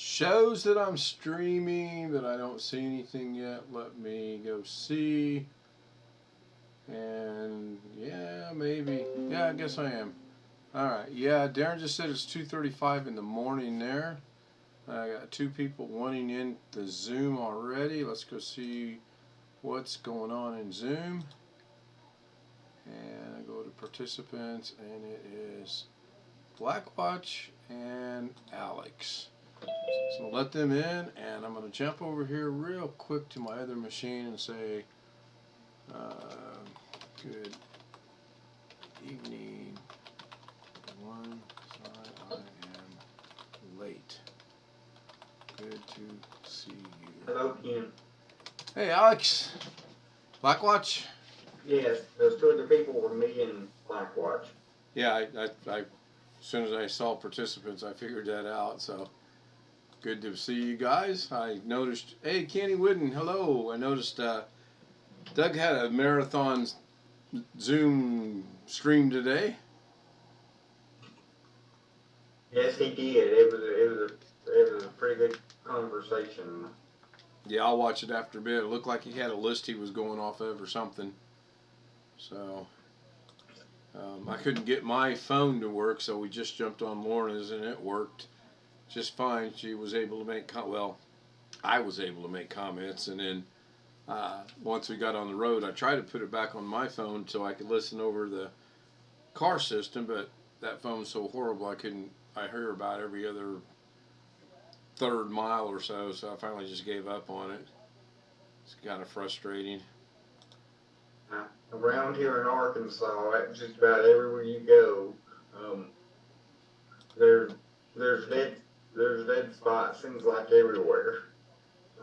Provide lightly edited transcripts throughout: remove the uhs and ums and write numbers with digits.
shows that I'm streaming that I don't see anything yet. Let me go see. And yeah, maybe. Yeah, I guess I am. Alright, yeah, Darren just said it's 2:35 in the morning there. I got two people wanting in the Zoom already. Let's go see what's going on in Zoom. And I go to participants, and it is Blackwatch and Alex. So I'll let them in, and I'm going to jump over here real quick to my other machine and say, good evening, everyone. Sorry I am late. Good to see you. Hello, Ken. Hey, Alex. Blackwatch? Yes, those two other people were me and Blackwatch. Yeah, I as soon as I saw participants, I figured that out. So good to see you guys. I noticed, hey, Kenny Wooden, hello. I noticed Doug had a marathon Zoom stream today. Yes, he did. It was a pretty good conversation. Yeah, I'll watch it after a bit. It looked like he had a list he was going off of or something. So I couldn't get my phone to work, so we just jumped on Lorna's, and it worked just fine. She was able to make I was able to make comments, and then once we got on the road, I tried to put it back on my phone so I could listen over the car system, but that phone's so horrible I hear about every other third mile or so, so I finally just gave up on it. It's kind of frustrating. Around here in Arkansas, just about everywhere you go, there's dead spots. Seems like everywhere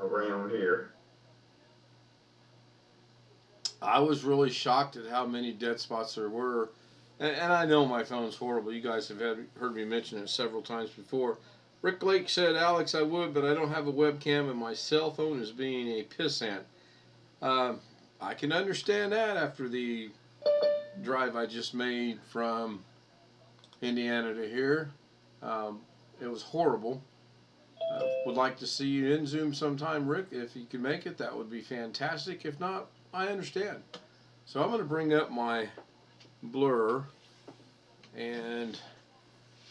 around here. I was really shocked at how many dead spots there were, and I know my phone's horrible. You guys have heard me mention it several times before. Rick Lake said, Alex, I would, but I don't have a webcam, and my cell phone is being a pissant. I can understand that after the drive I just made from Indiana to here. It was horrible. Would like to see you in Zoom sometime, Rick. If you can make it, that would be fantastic. If not, I understand. So I'm going to bring up my blur,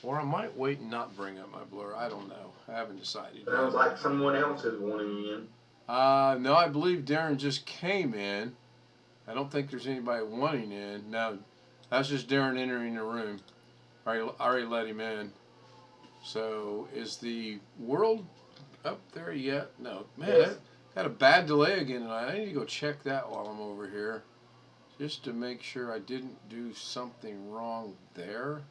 or I might wait and not bring up my blur. I don't know. I haven't decided. Sounds like someone else is wanting in. No, I believe Darren just came in. I don't think there's anybody wanting in. No, that's just Darren entering the room. I already let him in. So, is the world up there yet? No. Man, Yes. I had a bad delay again tonight. I need to go check that while I'm over here, just to make sure I didn't do something wrong there,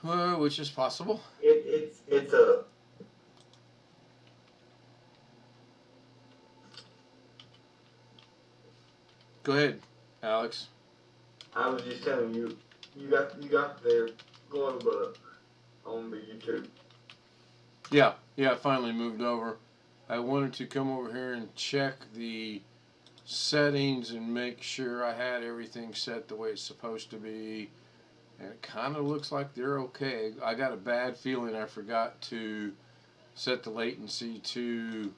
which is possible. It's a. Go ahead, Alex. I was just telling you, you got the globe up on the YouTube. Yeah, it finally moved over. I wanted to come over here and check the settings and make sure I had everything set the way it's supposed to be. And it kind of looks like they're okay. I got a bad feeling I forgot to set the latency to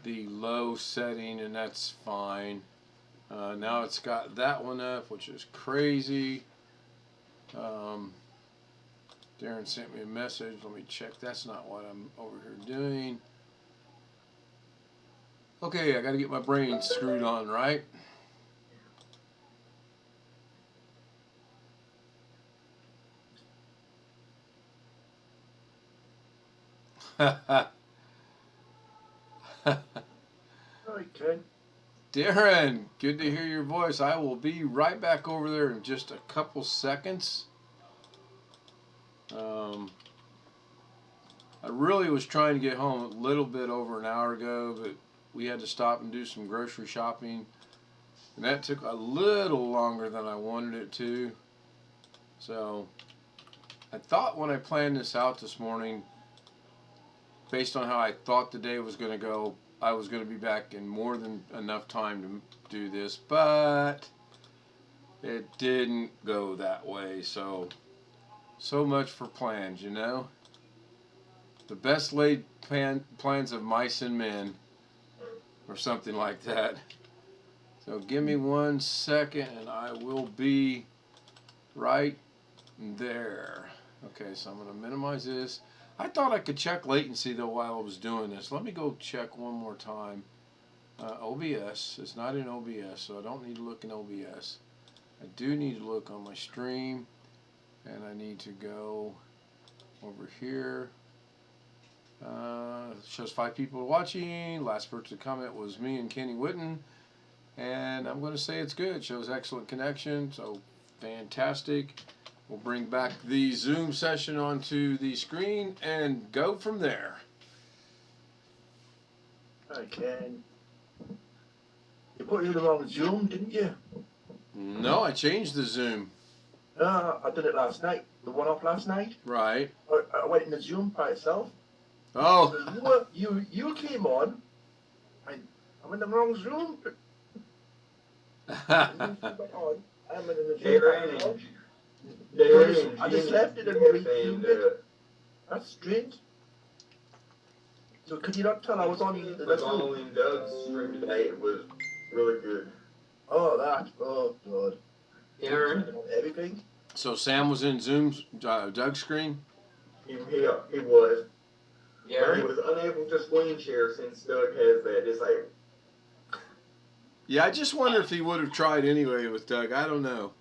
the low setting, and that's fine. Now it's got that one up, which is crazy. Darren sent me a message. Let me check. That's not what I'm over here doing. Okay, I got to get my brain screwed on, right? Okay. Darren, good to hear your voice. I will be right back over there in just a couple seconds. I really was trying to get home a little bit over an hour ago, but we had to stop and do some grocery shopping, and that took a little longer than I wanted it to. So I thought when I planned this out this morning, based on how I thought the day was going to go, I was going to be back in more than enough time to do this, but it didn't go that way. So much for plans, you know. the best laid plans of mice and men, or something like that. So give me 1 second and I will be right there. Okay, so I'm going to minimize this. I thought I could check latency though while I was doing this. Let me go check one more time. OBS, it's not in OBS, so I don't need to look in OBS. I do need to look on my stream, and I need to go over here. It shows 5 people watching. Last person to comment was me and Kenny Witten, and I'm going to say it's good. It shows excellent connection, so fantastic. We'll bring back the Zoom session onto the screen and go from there. Okay. You put you in the wrong Zoom, didn't you? No, I changed the Zoom. I did it last night. The one off last night. Right. I went in the Zoom by itself. Oh. So you came on. I'm in the wrong Zoom. I'm in the Zoom. I just left it and reviewed it. That's strange. So could you not tell I was on the Following Doug's stream today, it was really good. Oh, God. Aaron? Everything? So Sam was in Zoom's Doug's screen? He was. But he Aaron? was unable to screen share since Doug has that. It's like, Yeah, I just wonder if he would have tried anyway with Doug. I don't know.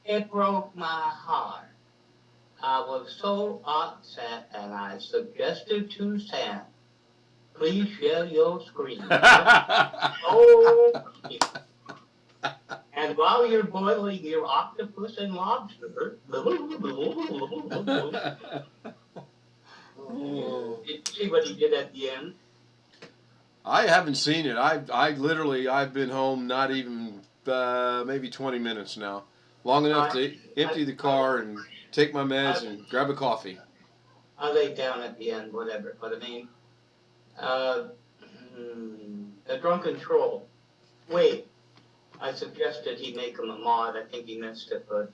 It broke my heart. I was so upset and I suggested to Sam, please share your screen. Oh, and while you're boiling your octopus and lobster, did you see what he did at the end? I haven't seen it. I've been home not even maybe 20 minutes now. Long enough to empty the car and take my meds and grab a coffee. I laid down at the end, whatever. But I mean, the drunken troll. Wait, I suggested he make him a mod. I think he missed it, but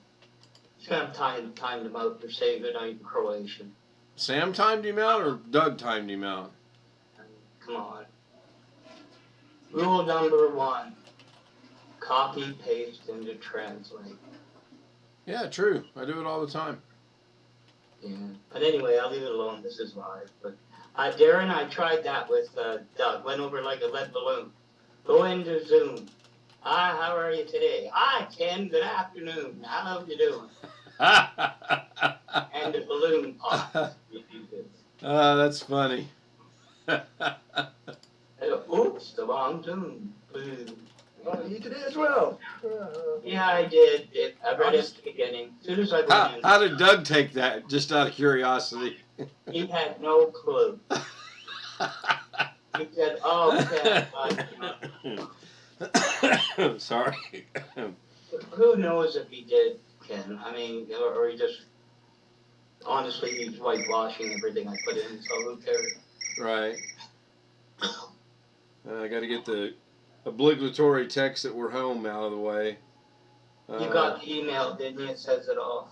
Sam timed him out for saying goodnight in Croatian. Sam timed him out or Doug timed him out? Come on. Rule number 1: copy, paste, into translate. Yeah, true. I do it all the time. Yeah. But anyway, I'll leave it alone. This is live. But Darren, I tried that with Doug. Went over like a lead balloon. Go into Zoom. Hi, how are you today? Hi, Ken. Good afternoon. How are you doing? And the balloon pops. That's funny. Oops, the wrong Zoom. Boom. Oh, you did it as well. Yeah, I did. I read it at the beginning. As soon as I went in. How did Doug take that? Just out of curiosity. He had no clue. He said, "Oh, okay." Sorry. Who knows if he did, Ken? I mean, or he just honestly he's whitewashing everything I put in. So who cares? Right. I got to get the obligatory text that we're home out of the way. You got the email, didn't you? It says it all.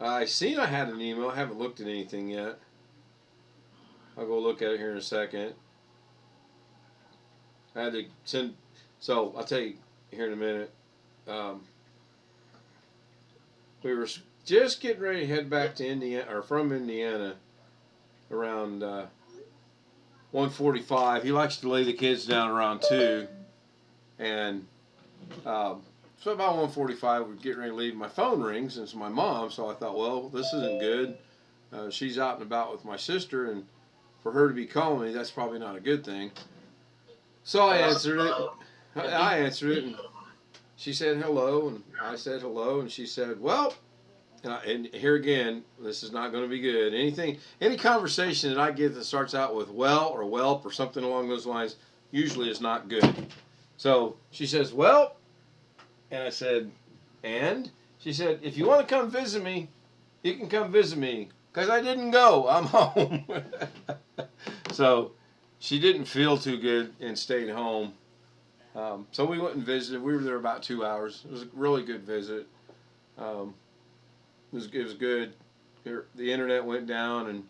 I seen I had an email. I haven't looked at anything yet. I'll go look at it here in a second. I had to send. So I'll tell you here in a minute. We were just getting ready to head back to Indiana, or from Indiana, around 1:45. He likes to lay the kids down around 2, and so about 1:45 we're getting ready to leave. My phone rings, and it's my mom. So I thought, well, this isn't good. She's out and about with my sister, and for her to be calling me, that's probably not a good thing. So I answered it. I answered it, and she said hello, and I said hello, and she said, well, and here again, this is not going to be good. Any conversation that I get that starts out with well or whelp or something along those lines usually is not good. So she says, well, and I said, and? She said, if you want to come visit me, you can come visit me, because I didn't go. I'm home. So she didn't feel too good and stayed home. So we went and visited. We were there about 2 hours. It was a really good visit. It was good. The internet went down, and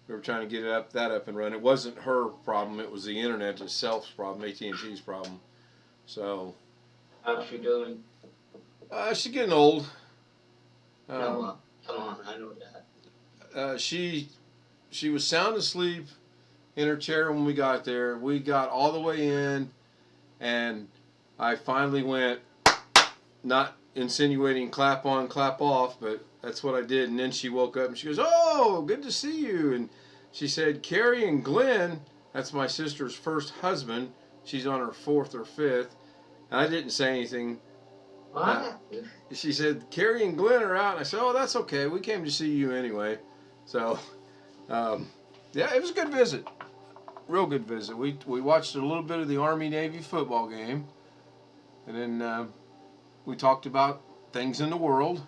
We were trying to get that up and running. It wasn't her problem. It was the internet itself's problem, AT&T's problem. So. How's she doing? She's getting old. No, come on, I know that. She was sound asleep in her chair when we got there. We got all the way in, and I finally went, not insinuating clap on, clap off, but that's what I did. And then she woke up and she goes, "Oh, good to see you." And she said, "Carrie and Glenn," that's my sister's first husband. She's on her 4th or 5th. And I didn't say anything. What? She said, "Carrie and Glenn are out." And I said, "Oh, that's okay. We came to see you anyway." So, yeah, it was a good visit. Real good visit. We watched a little bit of the Army-Navy football game. And then we talked about things in the world.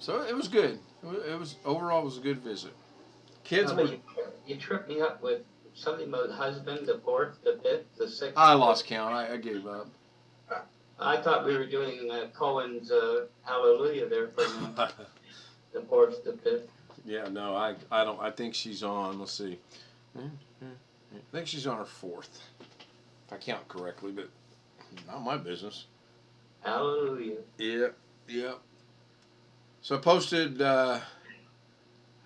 So it was good. Overall, it was a good visit. Kids were... You tripped me up with something about husband, the 4th, the 5th, the 6th. I lost count. I gave up. I thought we were doing Cohen's Hallelujah there for the 4th, the 5th. Yeah, no, I don't. I think she's on. Let's see. I think she's on her 4th, if I count correctly, but not my business. Hallelujah. Yep. So I posted, I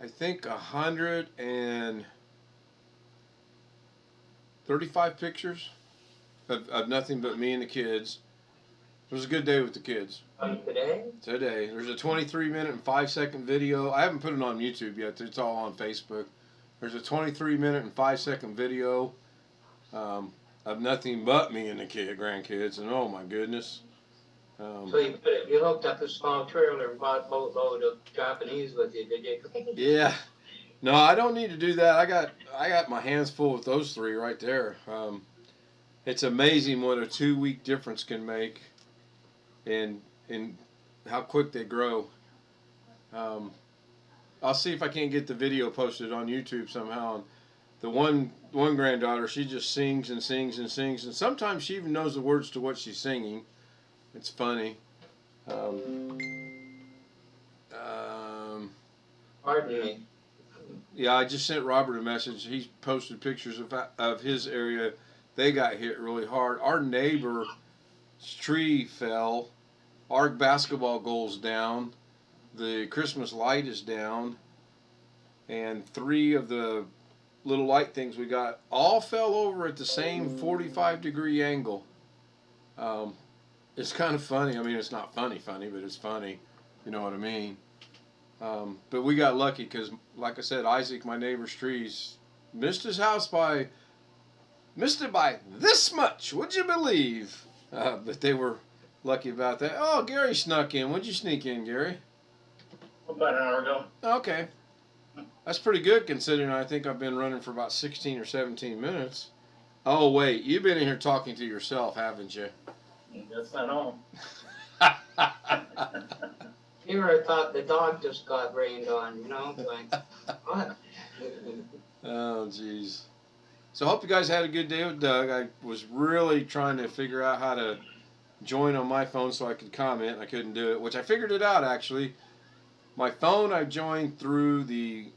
think 135 pictures of nothing but me and the kids. It was a good day with the kids. Today? Today. There's a 23-minute and 5-second video. I haven't put it on YouTube yet. It's all on Facebook. There's a 23-minute and 5-second video of nothing but me and the grandkids. And oh my goodness. So you hooked up a small trailer and bought a boatload of Japanese with you, did you? Yeah. No, I don't need to do that. I got my hands full with those 3 right there. It's amazing what a 2-week difference can make in how quick they grow. I'll see if I can't get the video posted on YouTube somehow. And the one granddaughter, she just sings and sings and sings, and sometimes she even knows the words to what she's singing. It's funny. Pardon me. Yeah, I just sent Robert a message. He posted pictures of his area. They got hit really hard. Our neighbor's tree fell. Our basketball goal's down. The Christmas light is down. And 3 of the little light things we got all fell over at the same 45-degree angle. It's kind of funny. I mean, it's not funny, but it's funny. You know what I mean? But we got lucky because, like I said, Isaac, my neighbor's trees, missed it by this much. Would you believe? But they were lucky about that. Oh, Gary snuck in. When'd you sneak in, Gary? About an hour ago. Okay. That's pretty good considering I think I've been running for about 16 or 17 minutes. Oh, wait. You've been in here talking to yourself, haven't you? That's not all. Here I thought the dog just got rained on, you know? Like, what? Oh, jeez. So I hope you guys had a good day with Doug. I was really trying to figure out how to join on my phone so I could comment. I couldn't do it, which I figured it out, actually. My phone, I joined through the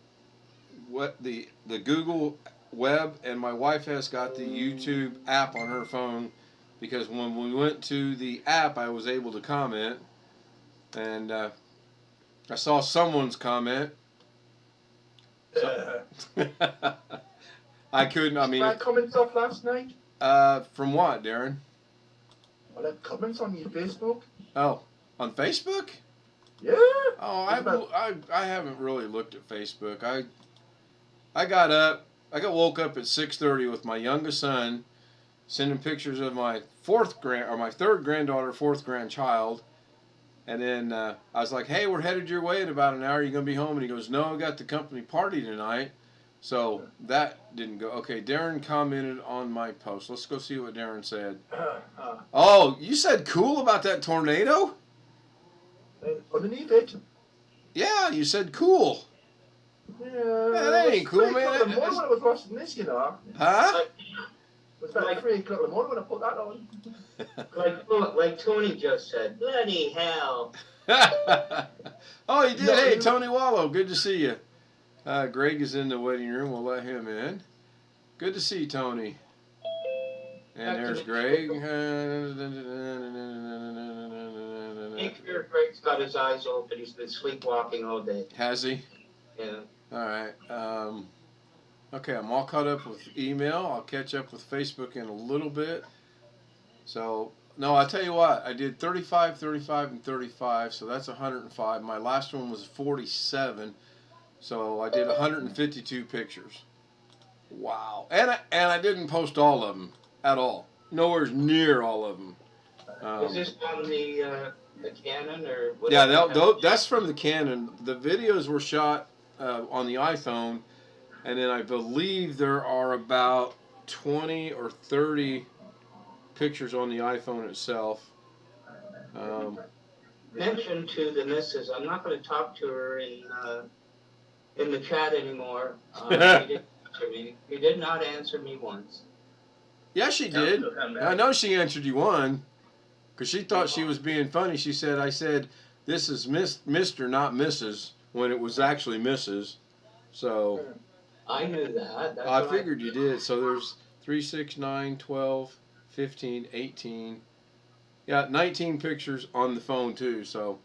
Google Web, and my wife has got the YouTube app on her phone because when we went to the app, I was able to comment, and I saw someone's comment. So, I couldn't. I mean, I comments off last night. From what, Darren? Well, I had comments on your Facebook. Oh, on Facebook? Yeah. Oh, I haven't really looked at Facebook. I got woke up at 6:30 with my youngest son, sending pictures of my my 3rd granddaughter, 4th grandchild, and then I was like, "Hey, we're headed your way in about an hour. Are you gonna be home?" And he goes, "No, I got the company party tonight." So that didn't go. Okay, Darren commented on my post. Let's go see what Darren said. Oh, you said cool about that tornado? Underneath it. Yeah, you said cool. Yeah. That ain't cool, man. It was 3 o'clock in the morning when I was watching this, you know. Huh? It was about 3 o'clock in the morning when I put that on. Like Tony just said, bloody hell. Oh, you did. Hey, Tony Wallow, good to see you. Greg is in the waiting room. We'll let him in. Good to see Tony. And there's Greg. Make sure Greg's got his eyes open. He's been sleepwalking all day. Has he? Yeah. All right. Okay, I'm all caught up with email. I'll catch up with Facebook in a little bit. So, no, I'll tell you what. I did 35, 35, and 35, so that's 105. My last one was 47, so I did 152 pictures. Wow. And I didn't post all of them at all. Nowhere near all of them. Is this on the Canon or what? Yeah, that's from the Canon. The videos were shot on the iPhone, and then I believe there are about 20 or 30 pictures on the iPhone itself. Mention to the missus, I'm not going to talk to her in the chat anymore. She didn't answer me. She did not answer me once. Yeah, she did. I know she answered you one, because she thought she was being funny. She said, I said, this is Mr., not Mrs., when it was actually Mrs. So I knew that. That's I what figured you did. So there's 3, 6, 9, 12, 15, 18. Yeah, 19 pictures on the phone too. So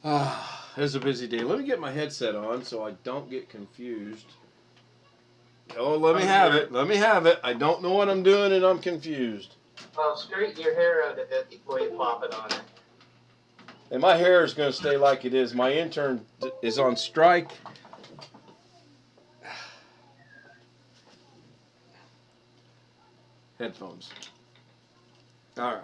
it was a busy day. Let me get my headset on so I don't get confused. Oh, let me have it. Let me have it. I don't know what I'm doing and I'm confused. Well, straighten your hair out a bit before you pop it on it. And my hair is going to stay like it is. My intern is on strike. Headphones. All right.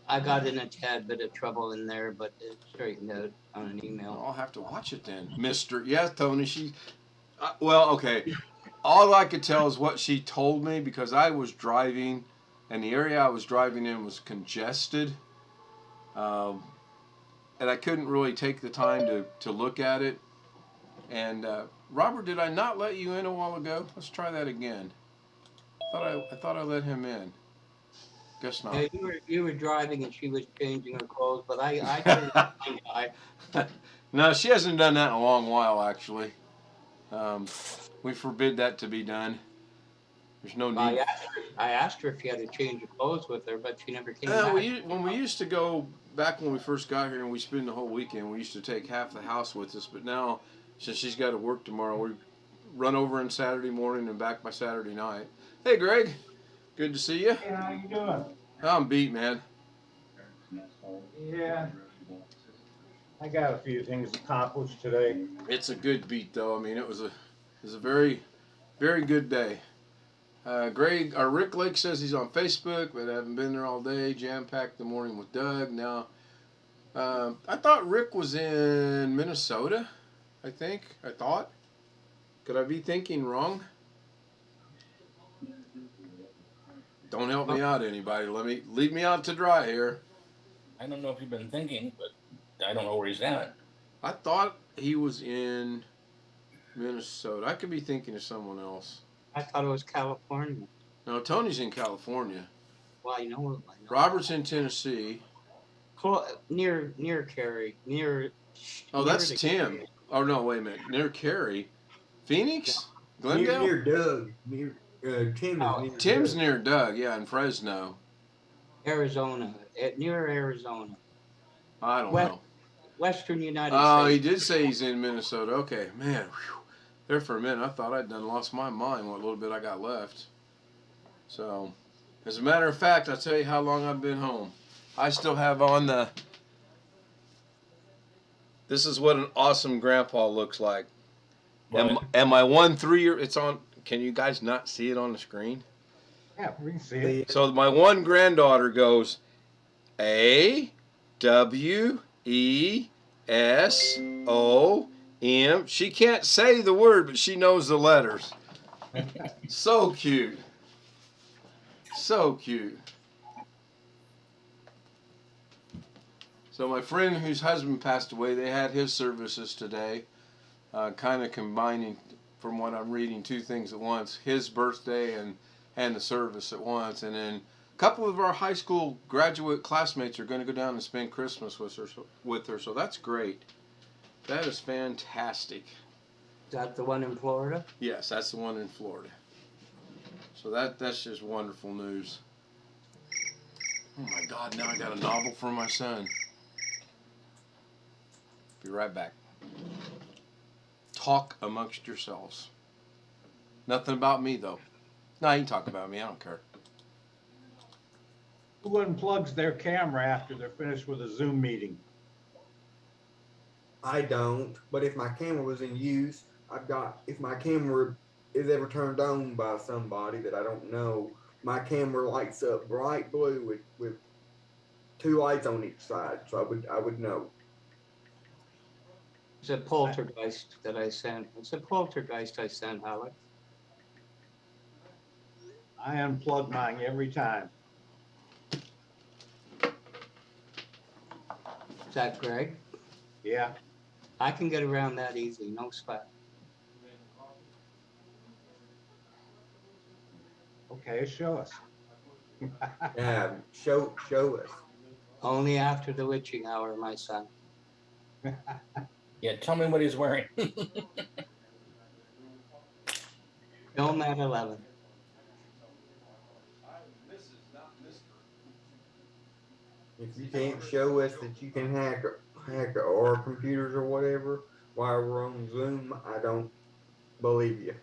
I got in a tad bit of trouble in there, but it straightened out on an email. I'll have to watch it then. Mr. Yeah, Tony, she... well, okay. All I could tell is what she told me because I was driving, and the area I was driving in was congested. And I couldn't really take the time to look at it. And, Robert, did I not let you in a while ago? Let's try that again. I thought I let him in. Guess not. Yeah, you were driving and she was changing her clothes, but I turned the blind eye. No, she hasn't done that in a long while, actually. We forbid that to be done. There's no need. I asked her if she had to change her clothes with her, but she never came back. When we used to go, back when we first got here and we spend the whole weekend, we used to take half the house with us. But now, since she's got to work tomorrow, we run over on Saturday morning and back by Saturday night. Hey, Greg. Good to see you. Hey, how you doing? I'm beat, man. Yeah. I got a few things accomplished today. It's a good beat, though. I mean, it was a very, very good day. Rick Lake says he's on Facebook, but I haven't been there all day. Jam-packed the morning with Doug. Now, I thought Rick was in Minnesota, I thought. Could I be thinking wrong? Don't help me out, anybody. Leave me out to dry here. I don't know if you've been thinking, but I don't know where he's at. I thought he was in Minnesota. I could be thinking of someone else. I thought it was California. No, Tony's in California. Well, I know. Robert's in Tennessee. Near Cary. Oh, that's Tim. Cary. Oh, no, wait a minute. Near Cary. Phoenix? Glendale? Near Doug. Tim's near Doug, yeah, in Fresno. Arizona. Near Arizona. I don't know. Western United Oh, States. he did say he's in Minnesota. Okay, man. Whew. There for a minute, I thought I'd done lost my mind what little bit I got left. So, as a matter of fact, I'll tell you how long I've been home. I still have on the... This is what an awesome grandpa looks like. And my 3-year... It's on... Can you guys not see it on the screen? Yeah, we can see it. So my one granddaughter goes, A-W-E-S-O-M. She can't say the word, but she knows the letters. So cute. So cute. So my friend whose husband passed away, they had his services today, kind of combining, from what I'm reading, two things at once, his birthday and the service at once. And then a couple of our high school graduate classmates are going to go down and spend Christmas with her, so that's great. That is fantastic. Is that the one in Florida? Yes, that's the one in Florida. So that's just wonderful news. Oh my God, now I got a novel for my son. Be right back. Talk amongst yourselves. Nothing about me, though. No, you can talk about me. I don't care. Who unplugs their camera after they're finished with a Zoom meeting? I don't, but if my camera was in use, if my camera is ever turned on by somebody that I don't know, my camera lights up bright blue with two lights on each side, so I would know. It's a poltergeist that I sent. It's a poltergeist I sent, Alex. I unplug mine every time. Is that Greg? Yeah. I can get around that easy, no sweat. Okay, show us. Yeah, show us. Only after the witching hour, my son. Yeah, tell me what he's wearing. Film at 11. If you can't show us that you can hack our computers or whatever while we're on Zoom, I don't believe you.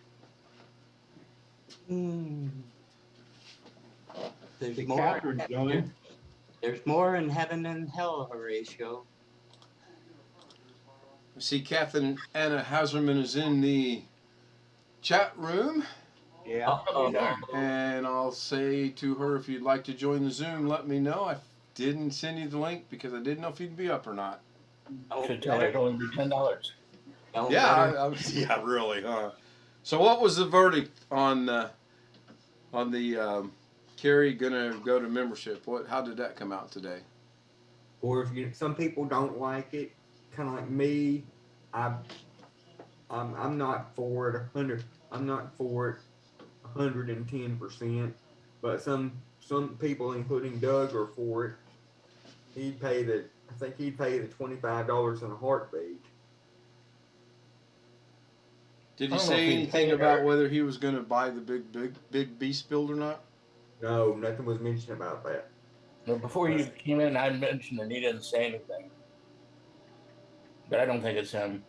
There's The more. Catherine's doing. There's more in heaven than hell, Horatio. I see Catherine Anna Hauserman is in the chat room. Yeah. And I'll say to her, if you'd like to join the Zoom, let me know. I didn't send you the link because I didn't know if you'd be up or not. Should tell her it'll only be $10. Yeah, yeah, really, huh? So, what was the verdict on the Carrie gonna go to membership? How did that come out today? Or if some people don't like it, kind of like me, I'm not for it 100. I'm not for it 110%. But some people, including Doug, are for it. I think he'd pay the $25 in a heartbeat. Did he say anything about whether he was going to buy the big beast build or not? No, nothing was mentioned about that. No, before you came in, I mentioned and he didn't say anything. But I don't think it's him.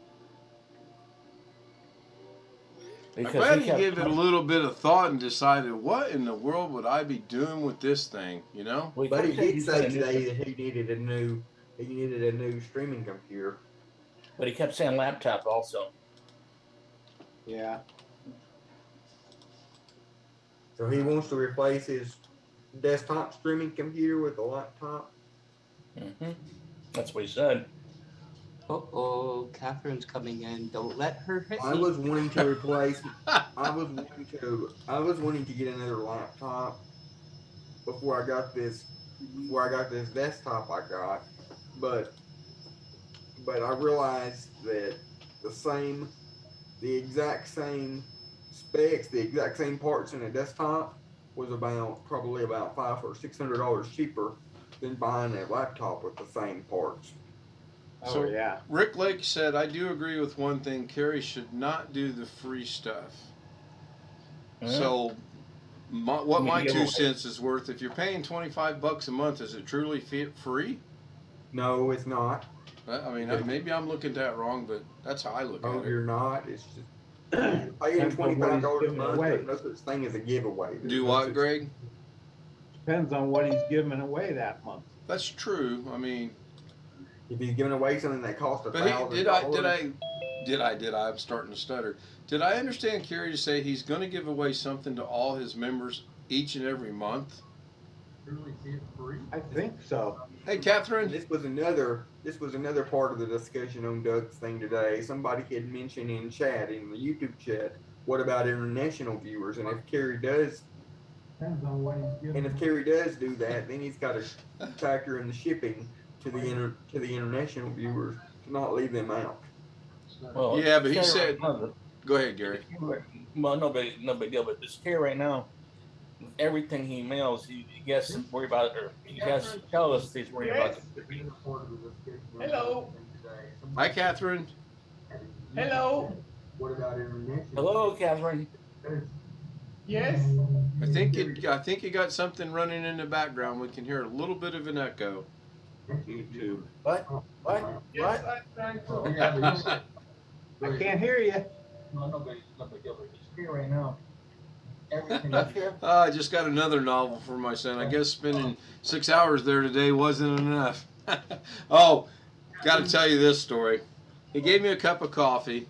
I bet he gave it a little bit of thought and decided, what in the world would I be doing with this thing? You know. Well, But he did say today that he needed a new streaming computer. But he kept saying laptop also. Yeah. So he wants to replace his desktop streaming computer with a laptop. Mm-hmm. That's what he said. Uh-oh, Catherine's coming in. Don't let her hit I me. was wanting to replace. I was wanting to get another laptop before I got this desktop I got, but I realized that the exact same specs, the exact same parts in a desktop was probably about $500 or $600 cheaper than buying a laptop with the same parts. So, yeah. Rick Lake said, I do agree with one thing. Carrie should not do the free stuff. So, my 2 cents is worth, if you're paying $25 a month, is it truly free? No, it's not. I mean, maybe I'm looking at that wrong, but that's how I look at it. No, you're not. It's just paying $25 a month. There's no such thing as a giveaway. Do what, Greg? Depends on what he's giving away that month. That's true. I mean, if he's giving away something that costs $1,000. I'm starting to stutter. Did I understand Kerry to say he's going to give away something to all his members each and every month? I think so. Hey, Catherine. This was another part of the discussion on Doug's thing today. Somebody had mentioned in the YouTube chat, what about international viewers? And if Kerry does do that, then he's got to factor in the shipping to the international viewers to not leave them out. Well, yeah, but he said. Go ahead, Gary. Well, no big deal. But this here right now, everything he mails, he has to worry about it, or he has to tell us he's worried about it. Hello. Hi, Catherine. Hello. What about internet? Hello, Catherine. Yes. I think you got something running in the background. We can hear a little bit of an echo. YouTube. What? What? Yes, What? I'm trying Oh, to. yeah, I can't hear you. No, nobody deal with this here right now. Everything up here. I just got another novel for my son. I guess spending 6 hours there today wasn't enough. Oh, got to tell you this story. He gave me a cup of coffee,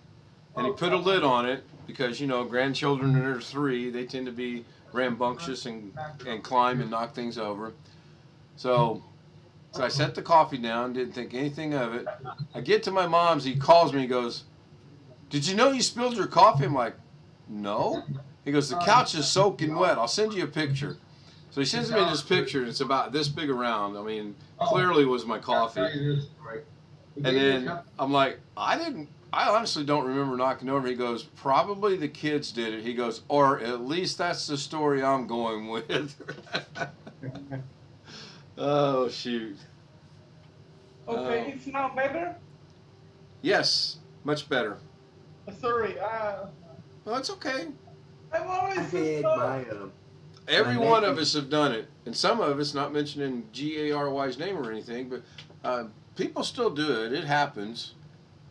and he put a lid on it because, you know, grandchildren that are 3, they tend to be rambunctious and climb and knock things over. So I set the coffee down, didn't think anything of it. I get to my mom's, he calls me, he goes, "Did you know you spilled your coffee?" I'm like, "No." He goes, "The couch is soaking wet. I'll send you a picture." So he sends me this picture, and it's about this big around. I mean, clearly was my coffee. And then I'm like, I honestly don't remember knocking over. He goes, "Probably the kids did it." He goes, "Or at least that's the story I'm going with." Oh, shoot. Okay, it's now better. Yes, much better. Sorry, Well, it's okay. I'm always I had my Every My one of nephew- us have done it, and some of us, not mentioning Gary's name or anything, but people still do it. It happens.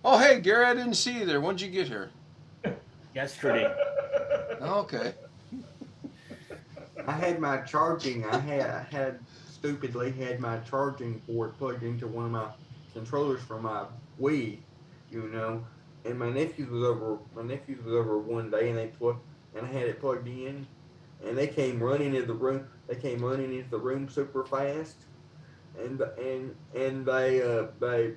Oh, hey, Gary, I didn't see you there. When'd you get here? Yesterday. Okay. I had my charging. I had stupidly had my charging port plugged into one of my controllers for my Wii, you know. And my nephews was over. My nephews was over one day, and I had it plugged in, and they came running into the room. They came running into the room super fast, and they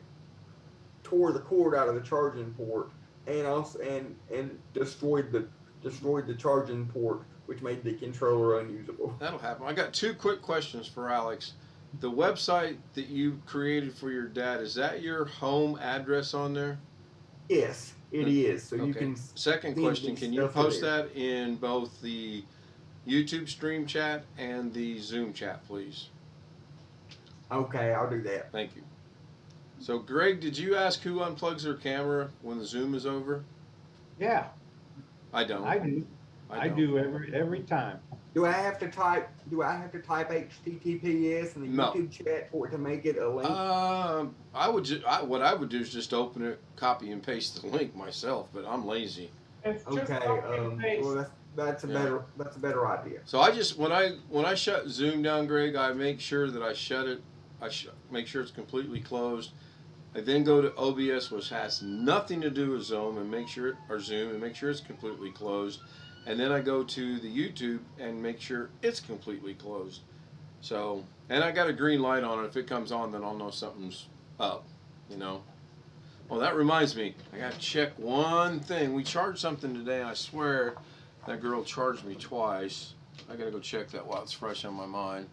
tore the cord out of the charging port, and also and destroyed the charging port, which made the controller unusable. That'll happen. I got 2 quick questions for Alex. The website that you created for your dad, is that your home address on there? Yes, it is. So you Okay. can. Second send question, me can you stuff post there. that in both the YouTube stream chat and the Zoom chat, please? Okay, I'll do that. Thank you. So, Greg, did you ask who unplugs their camera when the Zoom is over? Yeah, I don't. I do. I don't. do every time. Do I have to type? Do I have to type HTTPS in the No. YouTube chat for it to make it a link? What I would do is just open it, copy and paste the link myself, but I'm lazy. it's just Okay. copy and paste. Well, that's a Yeah. better idea. So I just when I shut Zoom down, Greg, I make sure that I shut it. Make sure it's completely closed. I then go to OBS, which has nothing to do with Zoom, and make sure it's completely closed. And then I go to the YouTube and make sure it's completely closed. So, and I got a green light on it. If it comes on, then I'll know something's up, you know. Well, that reminds me, I got to check one thing. We charged something today, and I swear that girl charged me twice. I got to go check that while it's fresh on my mind.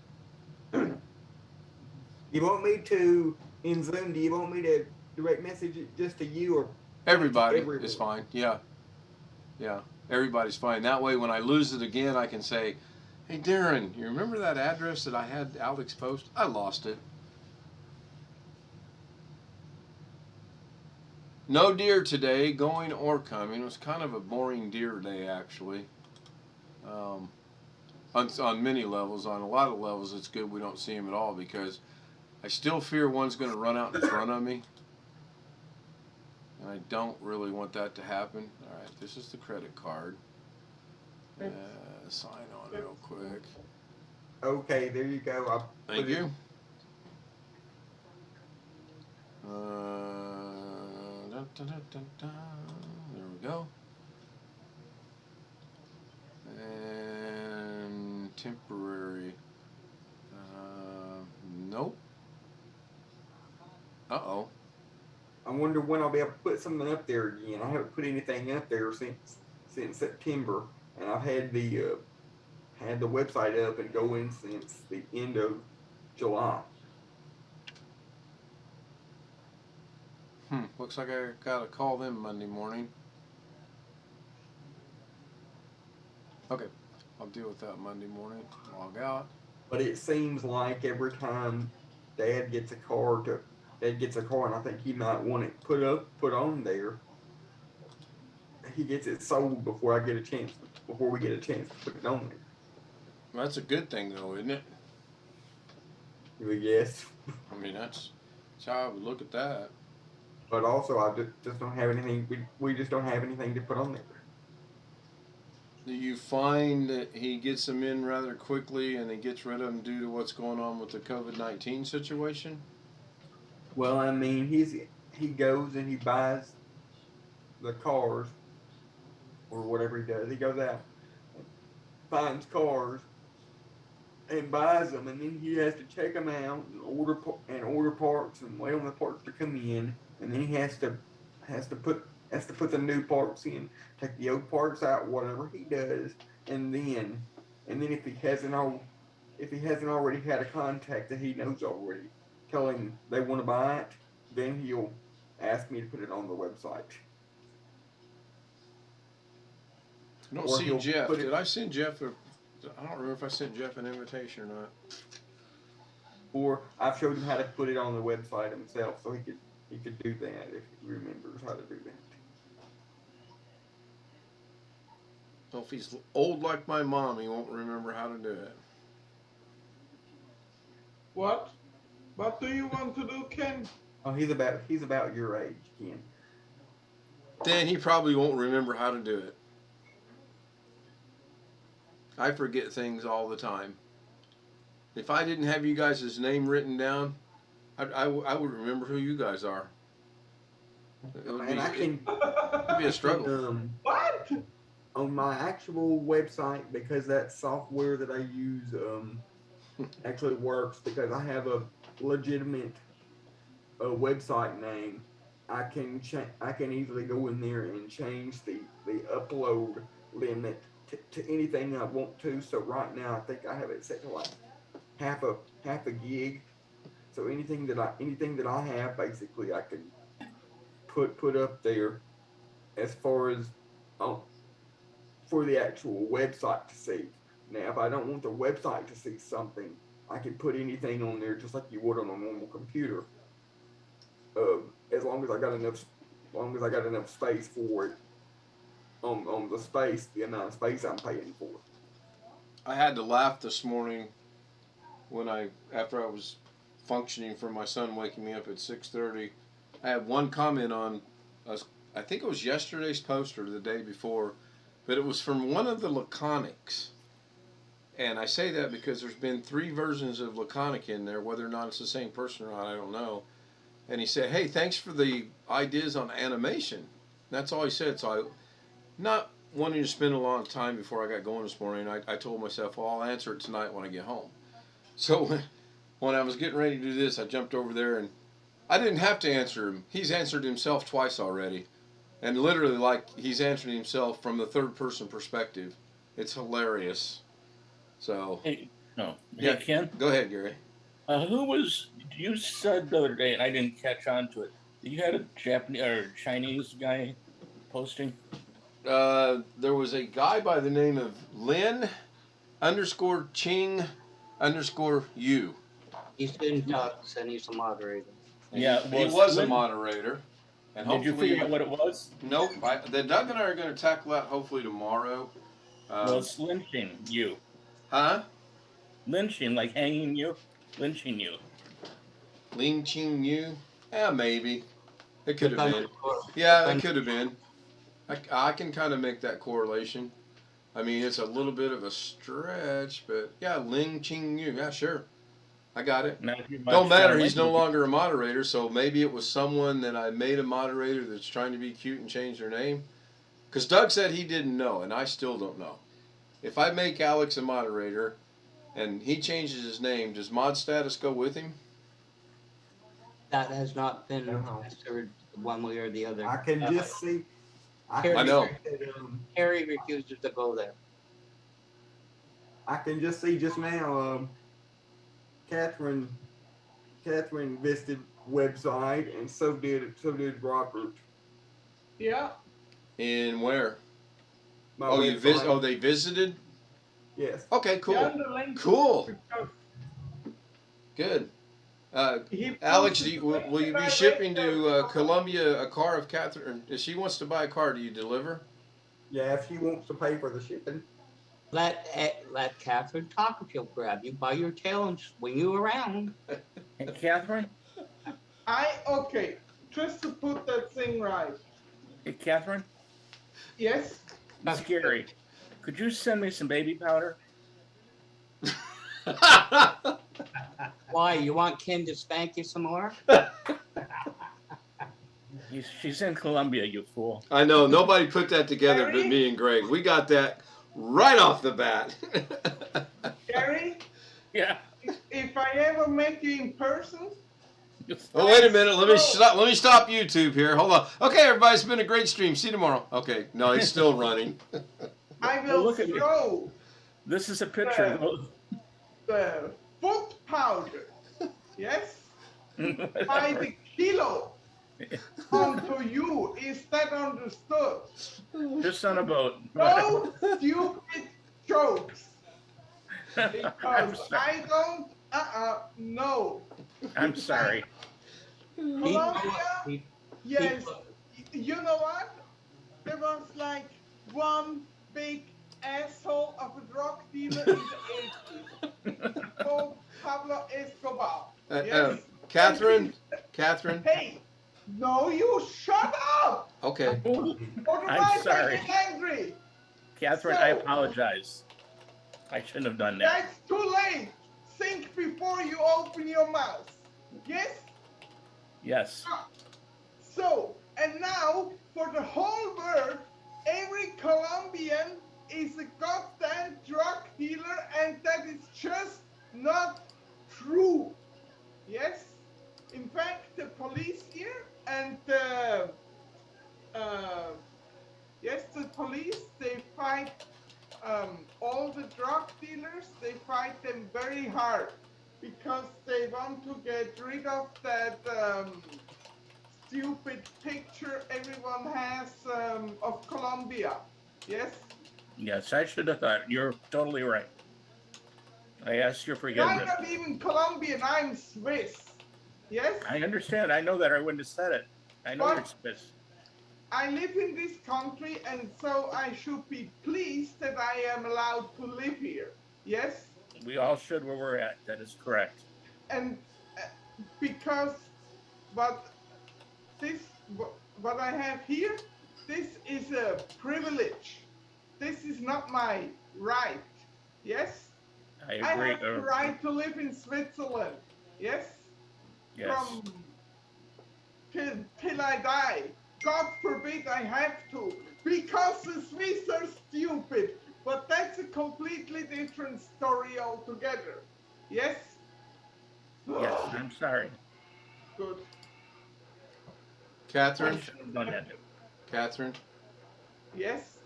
You want me to in Zoom? Do you want me to direct message it just to you or Everybody everyone? is fine. Yeah. Everybody's fine. That way, when I lose it again, I can say, "Hey, Darren, you remember that address that I had Alex post? I lost it." No deer today, going or coming. It was kind of a boring deer day, actually. On many levels, on a lot of levels, it's good we don't see him at all because I still fear one's going to run out in front of me. And I don't really want that to happen. All right, this is the credit card. Sign on it real quick. Okay, there you go. I'll Thank put it- you. There we go. And temporary. Nope. Uh-oh. I wonder when I'll be able to put something up there again. I haven't put anything up there since September, and I've had the website up and going since the end of July. Looks like I gotta call them Monday morning. Okay, I'll deal with that Monday morning. Log out. But it seems like every time Dad gets a car, and I think he might want it put on there. it sold before we get a chance to put it on there. Well, that's a good thing, though, isn't it? Yes, I mean, that's how I would look at that. but also I just don't have anything. We just don't have anything to put on there. Do you find that he gets them in rather quickly and he gets rid of them due to what's going on with the COVID-19 situation? Well, I mean, he goes and he buys the cars or whatever he does. He goes out, finds cars, and buys them, and then he has to check them out and order parts and wait on the parts to come in, and then he has to put the new parts in, take the old parts out, whatever he does, and then if he hasn't already had a contact that he knows already, tell him they want to buy it, then he'll ask me to put it on the website. I don't Or see he'll Jeff. put it- Did I send Jeff I don't remember if I sent Jeff an invitation or not. Or I've showed him how to put it on the website himself, so he could do that if he remembers how to do that. So if he's old like my mom, he won't remember how to do it. What? What do you want to do, Ken? Oh, he's about your age, Ken. Then he probably won't remember how to do it. I forget things all the time. If I didn't have you guys' name written down, I would remember who you guys are. It would And it'd be a struggle. What? On my actual website, because that software that I use actually works, because I have a legitimate website name, I can easily go in there and change the upload limit to anything I want to. So right now I think I have it set to like half a gig. So anything that I have, basically I can put up there as far as for the actual website to see. Now if I don't want the website to see something, I can put anything on there just like you would on a normal computer. As long as I got enough space for it. On the amount of space I'm paying for. I had to laugh this morning after I was functioning from my son waking me up at 6:30. I had one comment on, I think it was yesterday's post or the day before, but it was from one of the Laconics. And I say that because there's been 3 versions of Laconic in there, whether or not it's the same person or not, I don't know. And he said, hey, thanks for the ideas on animation. That's all he said. So not wanting to spend a lot of time before I got going this morning, I told myself, well, I'll answer it tonight when I get home. So when I was getting ready to do this, I jumped over there and I didn't have to answer him. He's answered himself twice already. And literally like he's answering himself from the third person perspective. It's hilarious. So. Hey, no. Yeah, Hey, Ken? Go ahead, Gary. You said the other day, and I didn't catch on to it, that you had a Japanese or Chinese guy posting? There was a guy by the name of Lin _Ching_U. He soon talks and he's a moderator. And Yeah, he was a Lin- moderator. And Did you hopefully, figure out what it was? Nope. The Doug and I are going to tackle that hopefully tomorrow. Well, it's lynching you. Huh? Lynching, like hanging you. Lynching you. Ling Ching Yu? Yeah, maybe. It could have been. Yeah, it could have been. I can kind of make that correlation. I mean, it's a little bit of a stretch, but yeah, Ling Ching Yu. Yeah, sure. I got it. Don't matter. He's no longer a moderator, so maybe it was someone that I made a moderator that's trying to be cute and change their name. Because Doug said he didn't know, and I still don't know. If I make Alex a moderator and he changes his name, does mod status go with him? That has not been No. answered one way or the other. I can just see. I know. Harry refuses to go there. I can just see just now. Catherine visited website, and so did Robert. Yeah. In where? My Oh, website. they visited? Yes. Okay, cool. Yeah, the link Cool. because Good. he Alex, posted will you be my shipping radio. to Columbia a car of Catherine? If she wants to buy a car, do you deliver? Yeah, if she wants to pay for the shipping. Let Catherine talk if she'll grab you by your tail and swing you around. And Catherine, Okay, just to put that thing right. hey Catherine, Yes? it's Gary. Could you send me some baby powder? Why? You want Ken to spank you some more? She's in Colombia, you fool. I know, nobody put that together but me and Greg. We got that right off the bat. Gary, Yeah. if I ever met you in person, Oh, wait a minute. Let me stop YouTube here. Hold on. Okay, everybody, it's been a great stream. See you tomorrow. Okay, no, it's still running. I Well, will look at me. throw This is a picture. the foot powder, yes, by the kilo onto you. Is that understood? Just on a boat. No stupid jokes. I'm Because sorry. I don't, no. I'm sorry. Colombia, yes. You know what? There was like one big asshole of a drug dealer in the 80s called Pablo Escobar. Yes. Catherine? Hey, no, you shut up! Okay. Otherwise sorry. I get angry. Catherine, I apologize. I shouldn't have done that. That's too late. Think before you open your mouth. Yes? Yes. So, and now, for the whole world, every Colombian is a goddamn drug dealer, and that is just not true. Yes? In fact, the police here and the police, they fight all the drug dealers, they fight them very hard because they want to get rid of that stupid picture everyone has of Colombia. Yes? Yes, I should have thought. You're totally right. I ask your I'm forgiveness. not even Colombian, I'm Swiss. Yes? I understand. I know that. I wouldn't have said it. I know you're Swiss. I live in this country, and so I should be pleased that I am allowed to live here. Yes? We all should where we're at. That is correct. And because what I have here, this is a privilege. This is not my right. Yes? I agree. I have the right to live in Switzerland. Yes? Yes. Till I die. God forbid I have to, because the Swiss are stupid. But that's a completely different story altogether. Yes? Yes, I'm sorry. Good. Catherine? I shouldn't have done that. Catherine? Yes?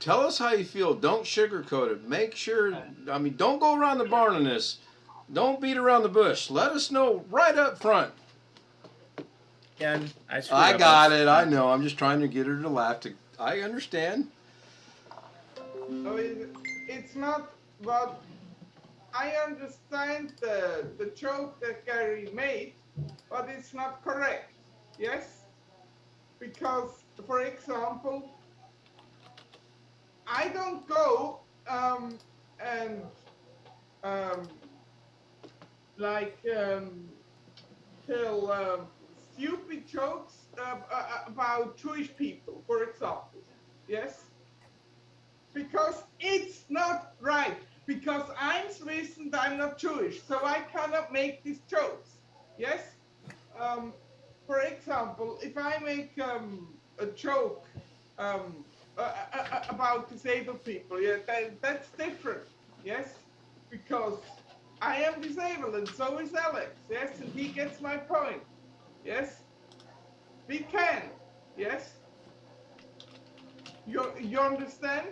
Tell us how you feel. Don't sugarcoat it. Make sure, don't go around the barn on this. Don't beat around the bush. Let us know right up front. Ken, I got it. I know. I'm just trying to get her to laugh. I understand. It's not what I understand the joke that Gary made, but it's not correct. Yes? Because, for example, I don't go and tell stupid jokes about Jewish people, for example. Yes? Because it's not right. Because I'm Swiss and I'm not Jewish, so I cannot make these jokes. Yes? For example, if I make a joke about disabled people, yeah, that's different. Yes? Because I am disabled and so is Alex. Yes? And he gets my point. Yes? We can. Yes? You understand?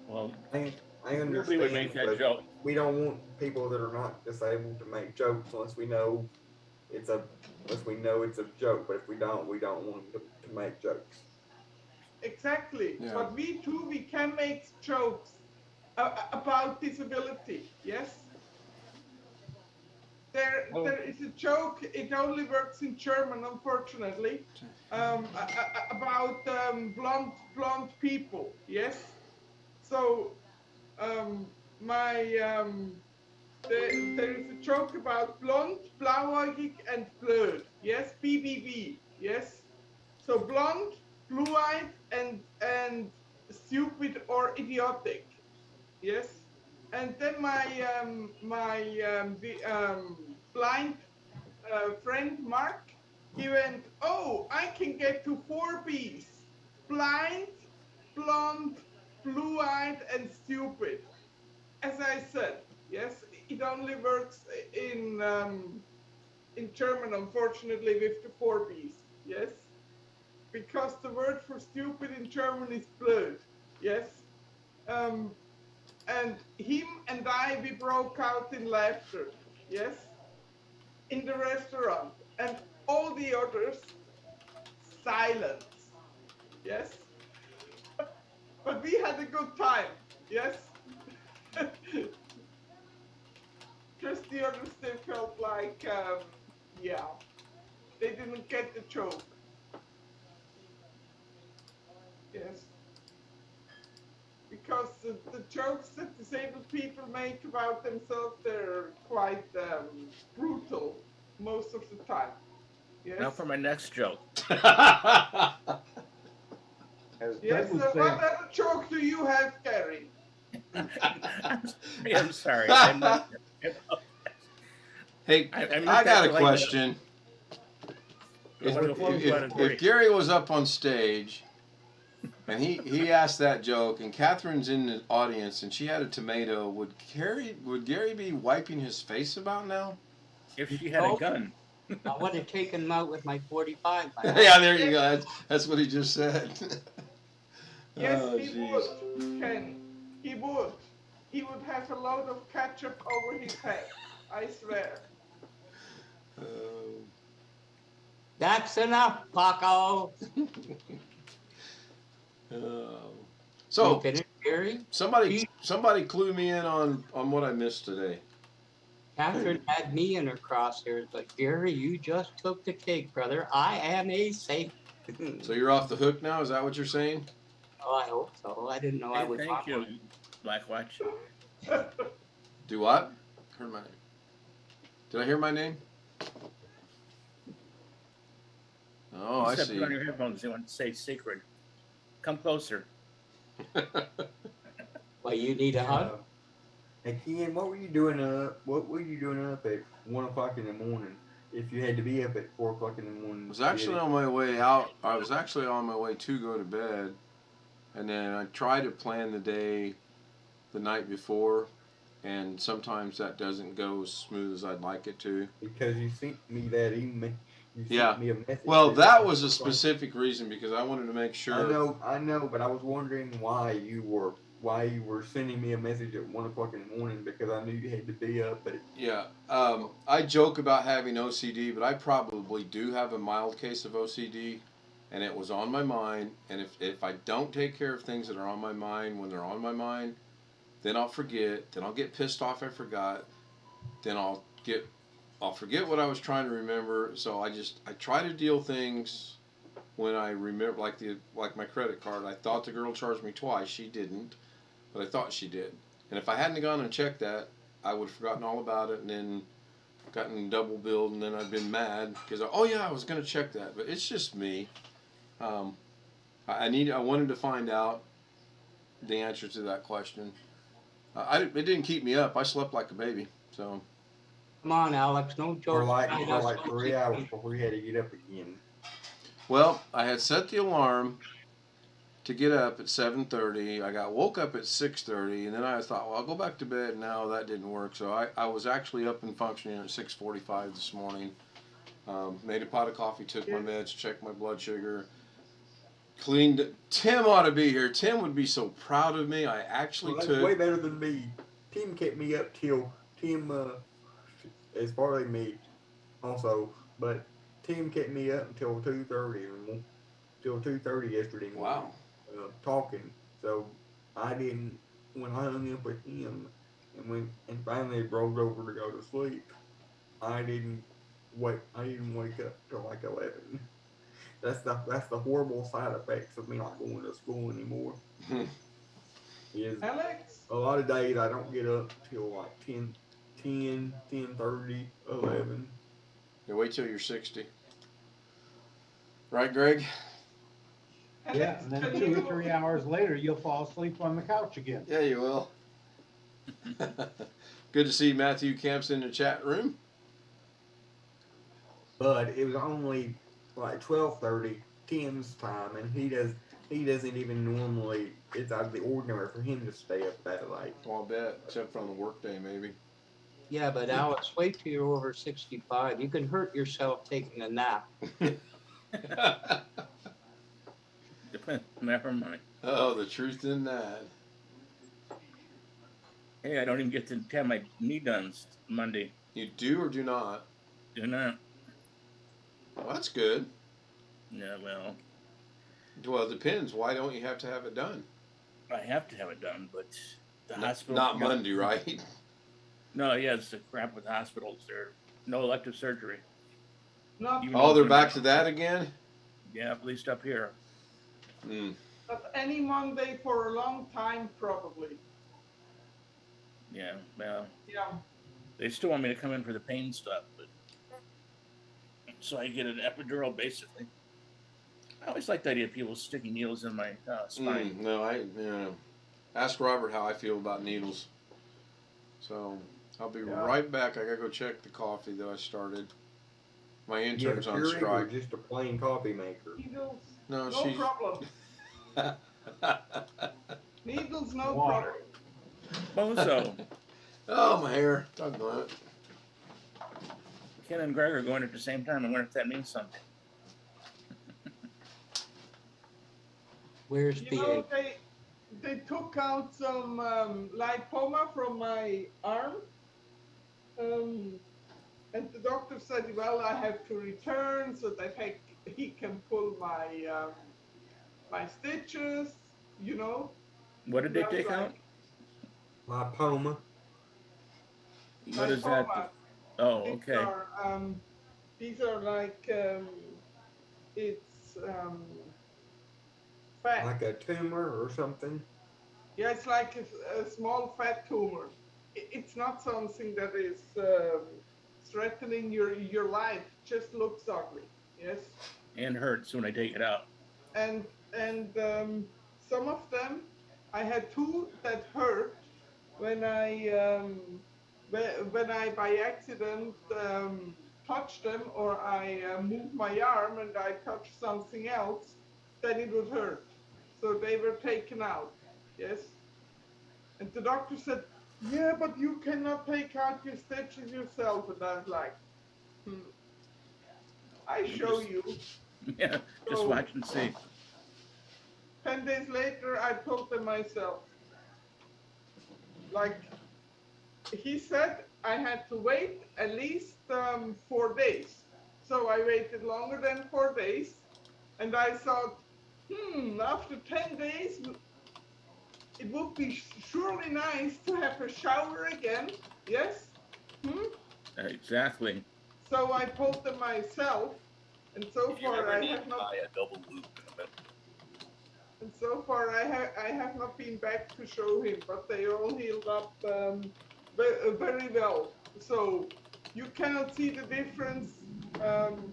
Well, I understand. we would make that joke. We don't want people that are not disabled to make jokes unless we know it's a joke. But if we don't want them to make jokes. Exactly. Yeah. But we can make jokes about disability. Yes. there is a joke. It only works in German, unfortunately. About blonde people. Yes. So there is a joke about blond, blauäugig, and blöd. Yes, BBB. Yes. So blonde, blue-eyed, and stupid or idiotic. Yes. And then my blind friend Mark, he went, oh, I can get to 4 Bs: blind, blonde, blue-eyed, and stupid. As I said, yes, it only works in German, unfortunately, with the 4 Bs. Yes, because the word for stupid in German is blöd. Yes. Um, and him and I, we broke out in laughter. Yes, in the restaurant, and all the others silence. Yes, but we had a good time. Yes. Just the others, they felt like, yeah, they didn't get the joke. Yes. Because the jokes that disabled people make about themselves, they're quite brutal most of the time. Yes. Now for my next joke. As Yes, Doug would so say, what other joke do you have, Gary? I'm sorry. I'm not, Hey, I'm I got a like question. If Gary was up on stage and he asked that joke and Catherine's in the audience and she had a tomato, would Gary be wiping his face about now? if she had a gun. I would have taken him out with my 45. Yeah, there you go. That's what he just said. Yes, Oh, he geez. would, Ken. He would. He would have a load of ketchup over his head. I swear. That's enough, Paco. So Finish, Gary? somebody clue me in on what I missed today. Catherine had me in her crosshairs, but Gary, you just took the cake, brother. I am a saint. So you're off the hook now? Is that what you're saying? Oh, I hope so. I didn't know I Hey, would. thank you, Black Watch. Do what? Heard my name. Did I hear my name? Oh, I see. Put on your headphones. You want to say secret. Come closer. Well, you need a hug? Hey Ken, what were you doing up? What were you doing up at 1 o'clock in the morning? If you had to be up at 4 o'clock in the morning. I was actually on my way out. I was actually on my way to go to bed, and then I try to plan the day the night before, and sometimes that doesn't go as smooth as I'd like it to. Because you sent me that email. You Yeah. sent me a message. Well, that was a specific reason because I wanted to make sure. I know, but I was wondering why you were sending me a message at 1 o'clock in the morning because I knew you had to be up at. Yeah. I joke about having OCD, but I probably do have a mild case of OCD, and it was on my mind. And if I don't take care of things that are on my mind when they're on my mind, then I'll forget. Then I'll get pissed off I forgot. Then I'll forget what I was trying to remember. So I try to deal things when I remember, like my credit card. I thought the girl charged me twice. She didn't, but I thought she did. And if I hadn't gone and checked that, I would have forgotten all about it and then gotten double billed, and then I'd been mad because I was going to check that. But it's just me. I wanted to find out the answer to that question. It didn't keep me up. I slept like a baby. So. Come on, Alex. No joke. For like 3 hours before you had to get up again. Well, I had set the alarm to get up at 7:30. I woke up at 6:30, and then I thought, well, I'll go back to bed. No, that didn't work. So I was actually up and functioning at 6:45 this morning. Made a pot of coffee, took my meds, checked my blood sugar, cleaned. Tim ought to be here. Tim would be so proud of me. I actually That's took. way better than me. Tim kept me up till as far as me also, but Tim kept me up until 2:30 till 2:30 yesterday morning. Wow. Talking. So I didn't when I hung up with him and finally rolled over to go to sleep. I didn't wake up till like 11. That's the horrible side effects of me not going to school anymore. Is Alex, a lot of days I don't get up till like 10:30, 11. Yeah, wait till you're 60. Right, Greg? Yeah, Alex, and then can 2 or you 3 hours later, you'll fall asleep on the couch again. Yeah, you will. Good to see Matthew Camps in the chat room. But it was only like 12:30 Tim's time, and he doesn't even normally. It's out of the ordinary for him to stay up that late. Well, I bet, except for on the workday, maybe. Yeah, but Alex, wait till you're over 65. You can hurt yourself taking a nap. Never mind. Oh, the truth in that. Hey, I don't even get to have my knee done Monday. You do or do not? Do not. Well, that's good. Yeah, well, Well, it depends. Why don't you have to have it done? I have to have it done, but the Not hospital. Monday, right? No, yeah, it's the crap with hospitals. There, no elective surgery. not, Even Oh, though they're it's back in- to that again? Yeah, at least up here. Mm. not any Monday for a long time, probably. Yeah, well, Yeah. they still want me to come in for the pain stuff, but so I get an epidural basically. I always like the idea of people sticking needles in my spine. No, ask Robert how I feel about needles. So I'll be Yeah. right back. I gotta go check the coffee that I started. My You have intern's a on Keurig or strike. just a plain coffee maker. Needles, No, no she's. problem. Needles, no Water. problem. Bozo, Oh, my hair. Doggone it. Ken and Greg are going at the same time. I wonder if that means something. Where's You the know, they took out some lipoma from my arm. And the doctor said, well, I have to return so that he can pull my my stitches, you know. What did they That's take like out? Lipoma. What is that? lipoma. Oh, These okay. are, these are like, it's fat. Like a tumor or something. Yeah, it's like a small fat tumor. It's not something that is threatening your life. Just looks ugly. Yes. And hurts when I take it out. And some of them, I had two that hurt when I by accident touched them, or I moved my arm and I touched something else, then it would hurt. So they were taken out. Yes. And the doctor said, yeah, but you cannot take out your stitches yourself. And I was like, I show you. Yeah, just So, watch and see. 10 days later, I told them myself. Like, he said I had to wait at least 4 days. So I waited longer than 4 days. And I thought, after 10 days, it would be surely nice to have a shower again. Yes? Exactly. So I told them myself. And so far I have not. Buy a double loop. And so far I have not been back to show him, but they all healed up very well. So you cannot see the difference from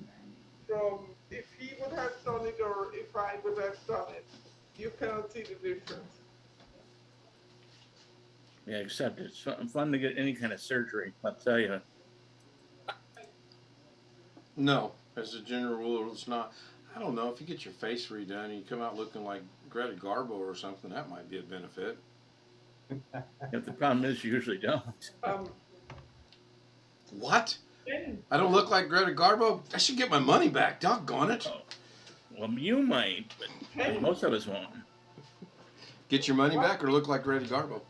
if he would have done it or if I would have done it. You cannot see the difference. Yeah, except it's fun to get any kind of surgery. I'll tell you. No, as a general rule, it's not. I don't know, if you get your face redone and you come out looking like Greta Garbo or something, that might be a benefit. If the problem is you usually don't. What? Then, I don't look like Greta Garbo? I should get my money back. Doggone it. Oh. Well, you might, but most of us won't. Get your money back or look like Greta Garbo?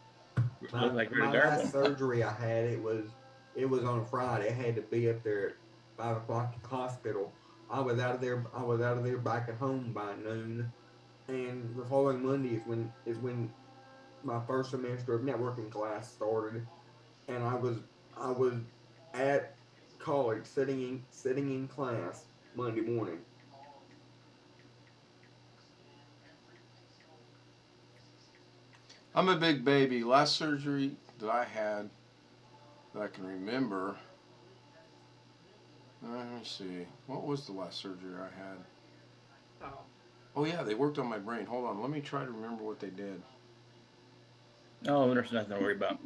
Look like my Greta last Garbo. surgery I had, it was on a Friday. I had to be up there at 5 o'clock at the hospital. I was out of there back at home by noon. And the following Monday is when my first semester of networking class started. And I was at college, sitting in class Monday morning. I'm a big baby. Last surgery that I had that I can remember. Let me see. What was the last surgery I had? Oh. Oh yeah, they worked on my brain. Hold on. Let me try to remember what they did. No, there's nothing to worry about.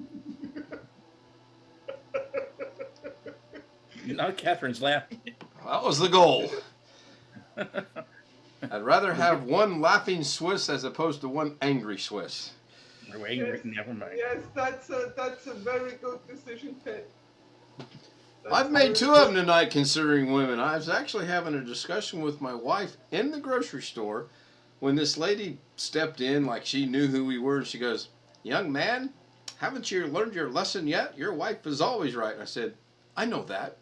Now Catherine's laughing. That was the goal. I'd rather have one laughing Swiss as opposed to one angry Swiss. We're angry. Never mind. Yes, that's a very good decision, Ted. I've made two of them tonight considering women. I was actually having a discussion with my wife in the grocery store when this lady stepped in like she knew who we were, and she goes, "Young man, haven't you learned your lesson yet? Your wife is always right." And I said, "I know that."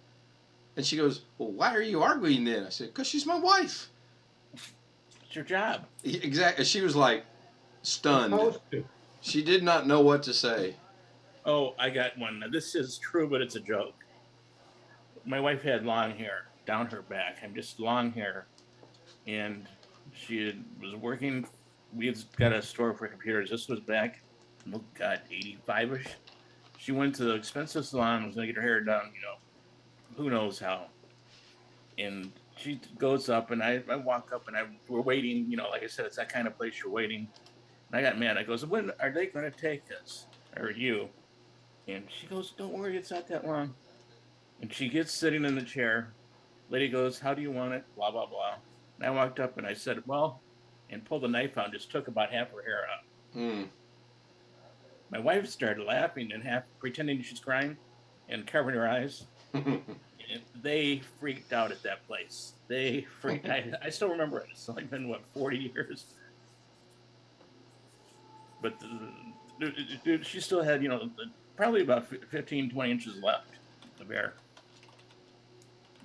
And she goes, "Well, why are you arguing then?" I said, "Because she's my wife." It's your job. Exactly. She was like stunned. She did not know what to say. Oh, I got one. Now, this is true, but it's a joke. My wife had long hair down her back. I'm just long hair. And she was working. We had got a store for computers. This was back, oh God, 85-ish. She went to the expensive salon, was going to get her hair done, who knows how. And she goes up, and I walk up, and we're waiting. Like I said, it's that kind of place you're waiting. And I got mad. I goes, "When are they going to take us? Or you?" And she goes, "Don't worry, it's not that long." And she gets sitting in the chair. Lady goes, "How do you want it?" Blah, blah, blah. And I walked up and I said, "Well," and pulled the knife out and just took about half her hair out. My wife started laughing and half pretending she's crying and covering her eyes. And they freaked out at that place. They freaked I still remember it. It's only been, 40 years? But dude, she still had, probably about 15, 20 inches left of hair.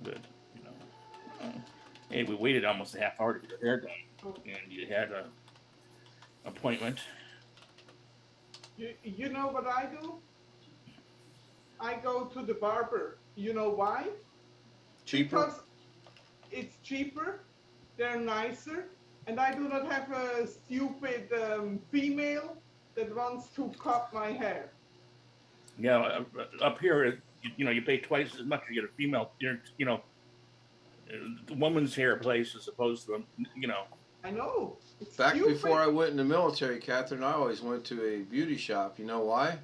But, hey, we waited almost a half hour to get her hair done. And you had an appointment. You know what I do? I go to the barber. You know why? Cheaper? Because it's cheaper, they're nicer, and I do not have a stupid female that wants to cut my hair. Yeah, up here, you pay twice as much to get a female, the woman's hair place as opposed to, I know. It's Back stupid. before I went in the military, Catherine, I always went to a beauty shop. You know why?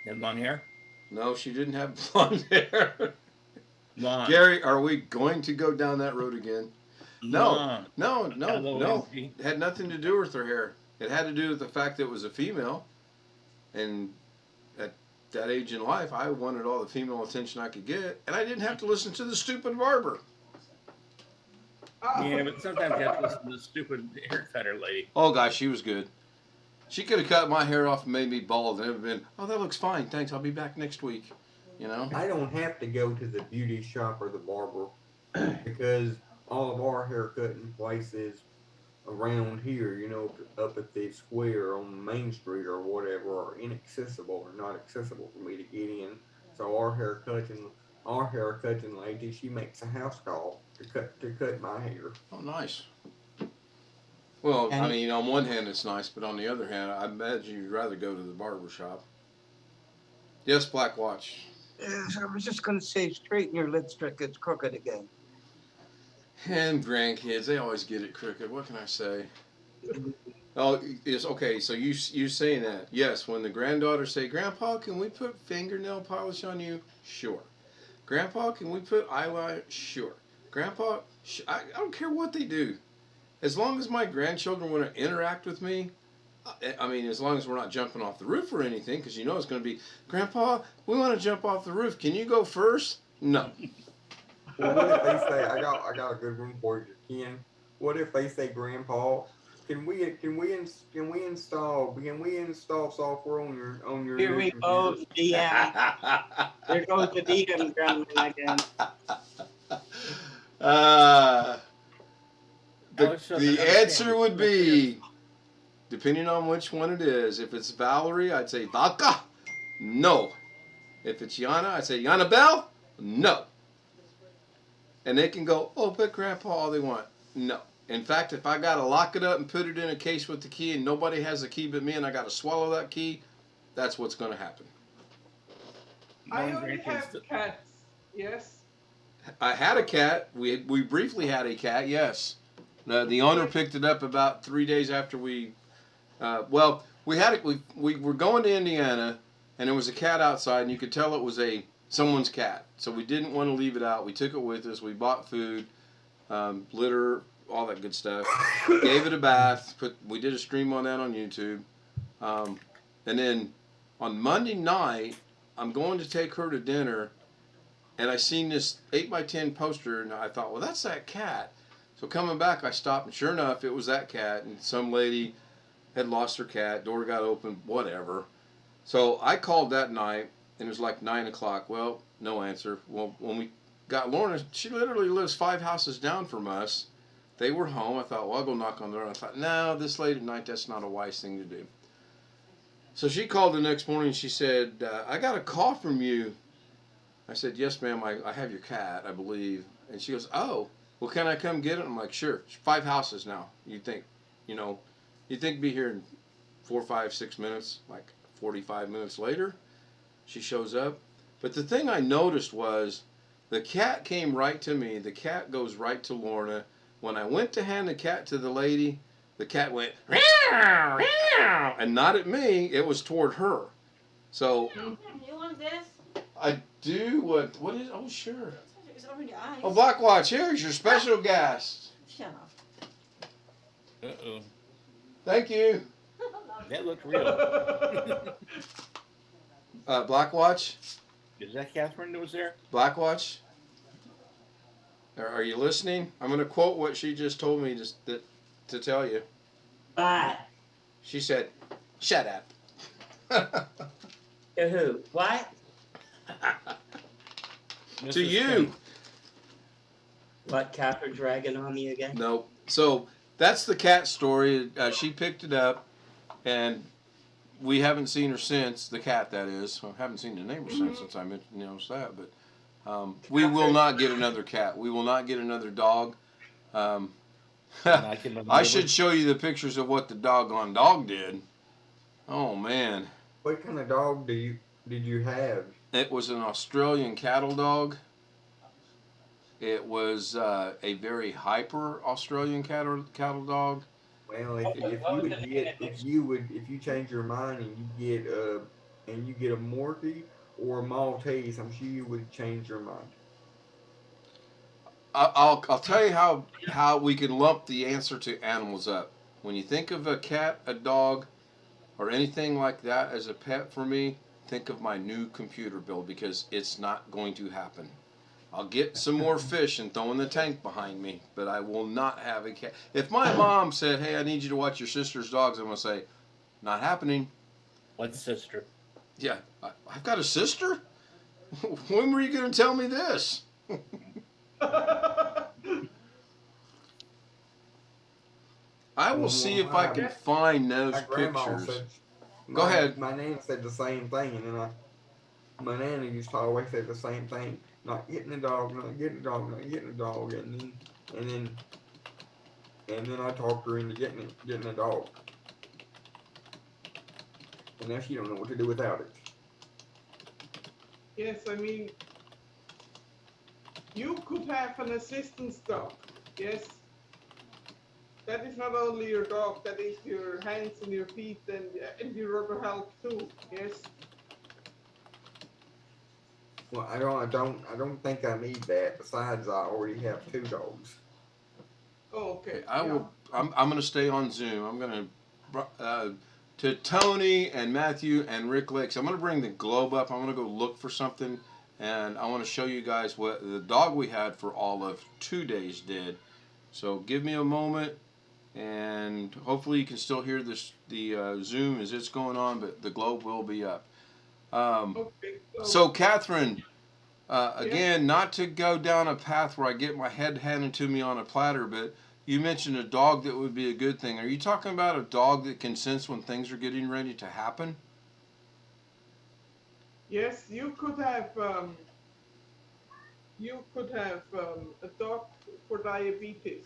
You had long hair? No, she didn't have blonde hair. Long. Gary, are we going to go down that road again? Long. No. It had nothing to do with her hair. It had to do with the fact that it was a female. And at that age in life, I wanted all the female attention I could get. And I didn't have to listen to the stupid barber. Yeah, but sometimes you have to listen to the stupid hair cutter lady. Oh, gosh, she was good. She could have cut my hair off and made me bald and it would have been, "Oh, that looks fine. Thanks. I'll be back next week." I don't have to go to the beauty shop or the barber because all of our haircutting places around here, up at the square on Main Street or whatever, are inaccessible or not accessible for me to get in. So our haircutting lady, she makes a house call to cut my hair. Oh, nice. Well, I mean, on one hand it's nice, but on the other hand, I imagine you'd rather go to the barber shop. Yes, Black Watch. Yes, I was just going to say, straighten your lipstick, it's crooked again. And grandkids, they always get it crooked. What can I say? Oh, it's okay. So you saying that? Yes. When the granddaughters say, "Grandpa, can we put fingernail polish on you?" Sure. "Grandpa, can we put eyeliner?" Sure. Grandpa, I don't care what they do. As long as my grandchildren want to interact with me, I mean, as long as we're not jumping off the roof or anything, because it's going to be, "Grandpa, we want to jump off the roof. Can you go first?" No. Well, what if they say, I got a good one for you, Ken. What if they say, "Grandpa, can we install software on your Here new we computer?" go, DM. There goes the DM gremlin again. The answer would be, depending on which one it is. If it's Valerie, I'd say, "Valka, no." If it's Yana, I say, Yana Bell, no. And they can go, oh, but Grandpa, all they want. No. In fact, if I got to lock it up and put it in a case with the key and nobody has the key but me and I got to swallow that key, that's what's going to happen. I only have cats, yes. I had a cat. We briefly had a cat, yes. The owner picked it up about 3 days after we, we had it. We were going to Indiana, and there was a cat outside, and you could tell it was someone's cat. So we didn't want to leave it out. We took it with us. We bought food, litter, all that good stuff. Gave it a bath. We did a stream on that on YouTube, and then on Monday night, I'm going to take her to dinner. And I seen this 8x10 poster, and I thought, well, that's that cat. So coming back, I stopped, and sure enough, it was that cat. And some lady had lost her cat. Door got open, whatever. So I called that night, and it was like 9 o'clock. Well, no answer. Well, when we got Lorna, she literally lives 5 houses down from us. They were home. I thought, well, I'll go knock on the door. And I thought, no, this late at night, that's not a wise thing to do. So she called the next morning, and she said, I got a call from you. I said, yes, ma'am, I have your cat, I believe. And she goes, oh, well, can I come get it? I'm like, sure. It's 5 houses now. You think be here in 4, 5, 6 minutes, like 45 minutes later. She shows up. But the thing I noticed was the cat came right to me. The cat goes right to Lorna. When I went to hand the cat to the lady, the cat went, meow, meow, and not at me. It was toward her. So You want this? I do what is, oh sure. It's over your eyes. Oh, Blackwatch, here's your special guest. Shut up. Uh-oh. Thank you. That looked real. Blackwatch, Is that Catherine that was there? Blackwatch, are you listening? I'm going to quote what she just told me to tell you. What? She said, shut up. To who? What? To you. What, Catherine dragging on me again? No. So that's the cat story. She picked it up, and we haven't seen her since. The cat, that is. I haven't seen the neighbor since I noticed that. But we will not get another cat. We will not get another dog. I should show you the pictures of what the doggone dog did. Oh man. What kind of dog did you have? It was an Australian cattle dog. It was a very hyper Australian cattle dog. Well, if you change your mind and you get a Morkie or a Maltese, I'm sure you would change your mind. I'll tell you how we can lump the answer to animals up. When you think of a cat, a dog, or anything like that as a pet for me, think of my new computer build, because it's not going to happen. I'll get some more fish and throw in the tank behind me, but I will not have a cat. If my mom said, hey, I need you to watch your sister's dogs, I'm going to say, not happening. What sister? Yeah, I've got a sister? When were you going to tell me this? I will see if I can find those pictures. Go ahead. My nana said the same thing, and then my nana used to always say the same thing: not getting a dog, not getting a dog, not getting a dog, and then I talked her into getting a dog, and now she don't know what to do without it. Yes, I mean, you could have an assistance dog, yes? That is not only your dog, that is your hands and your feet and your other help too, yes? Well, I don't think I need that. Besides, I already have 2 dogs. Oh, okay. I'm going to stay on Zoom. I'm going to Tony and Matthew and Rick Lakes. I'm going to bring the globe up. I'm going to go look for something, and I want to show you guys what the dog we had for all of 2 days did. So give me a moment, and hopefully you can still hear the Zoom as it's going on, but the globe will be up. Okay, so Catherine, again, not to go down a path where I get my head handed to me on a platter, but you mentioned a dog that would be a good thing. Are you talking about a dog that can sense when things are getting ready to happen? Yes, you could have a dog for diabetes.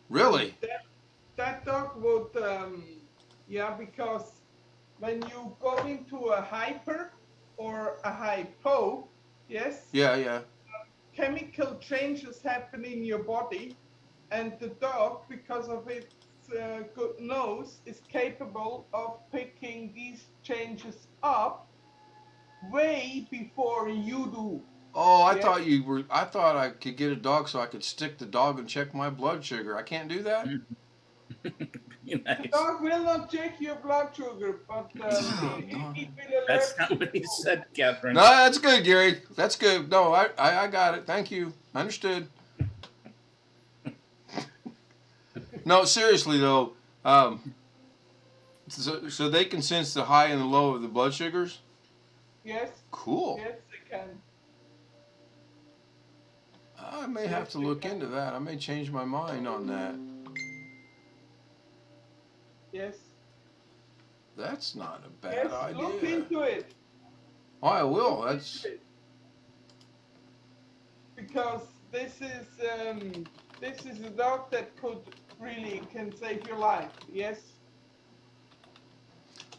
Really? That dog would, yeah, because when you go into a hyper or a hypo, yes, Yeah, yeah. chemical changes happen in your body, and the dog, because of its good nose, is capable of picking these changes up way before you do. Oh, I Yes. thought you were. I thought I could get a dog so I could stick the dog and check my blood sugar. I can't do that. The Nice. dog will not check your blood sugar, but Oh, it will That's alert not you. what he said, Catherine. no, that's good, Gary. That's good. No, I got it. Thank you. Understood. No, seriously though. So they can sense the high and the low of the blood sugars. Yes, Cool. yes, they can. I may have to look into that. I may change my mind on that. Yes. That's not a Yes, bad look idea. into it. Oh, I will. Look That's into it. Because this is a dog that could really can save your life. Yes.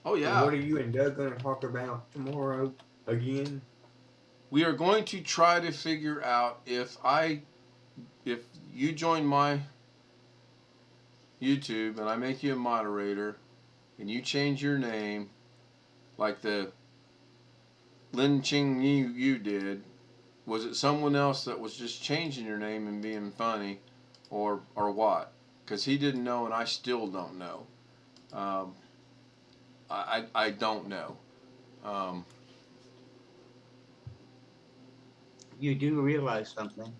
oh So yeah. what are you and Doug going to talk about tomorrow again? We are going to try to figure out if you join my YouTube and I make you a moderator and you change your name like the Lin Ching you did, was it someone else that was just changing your name and being funny, or what? Because he didn't know and I still don't know. I don't know. You do realize something.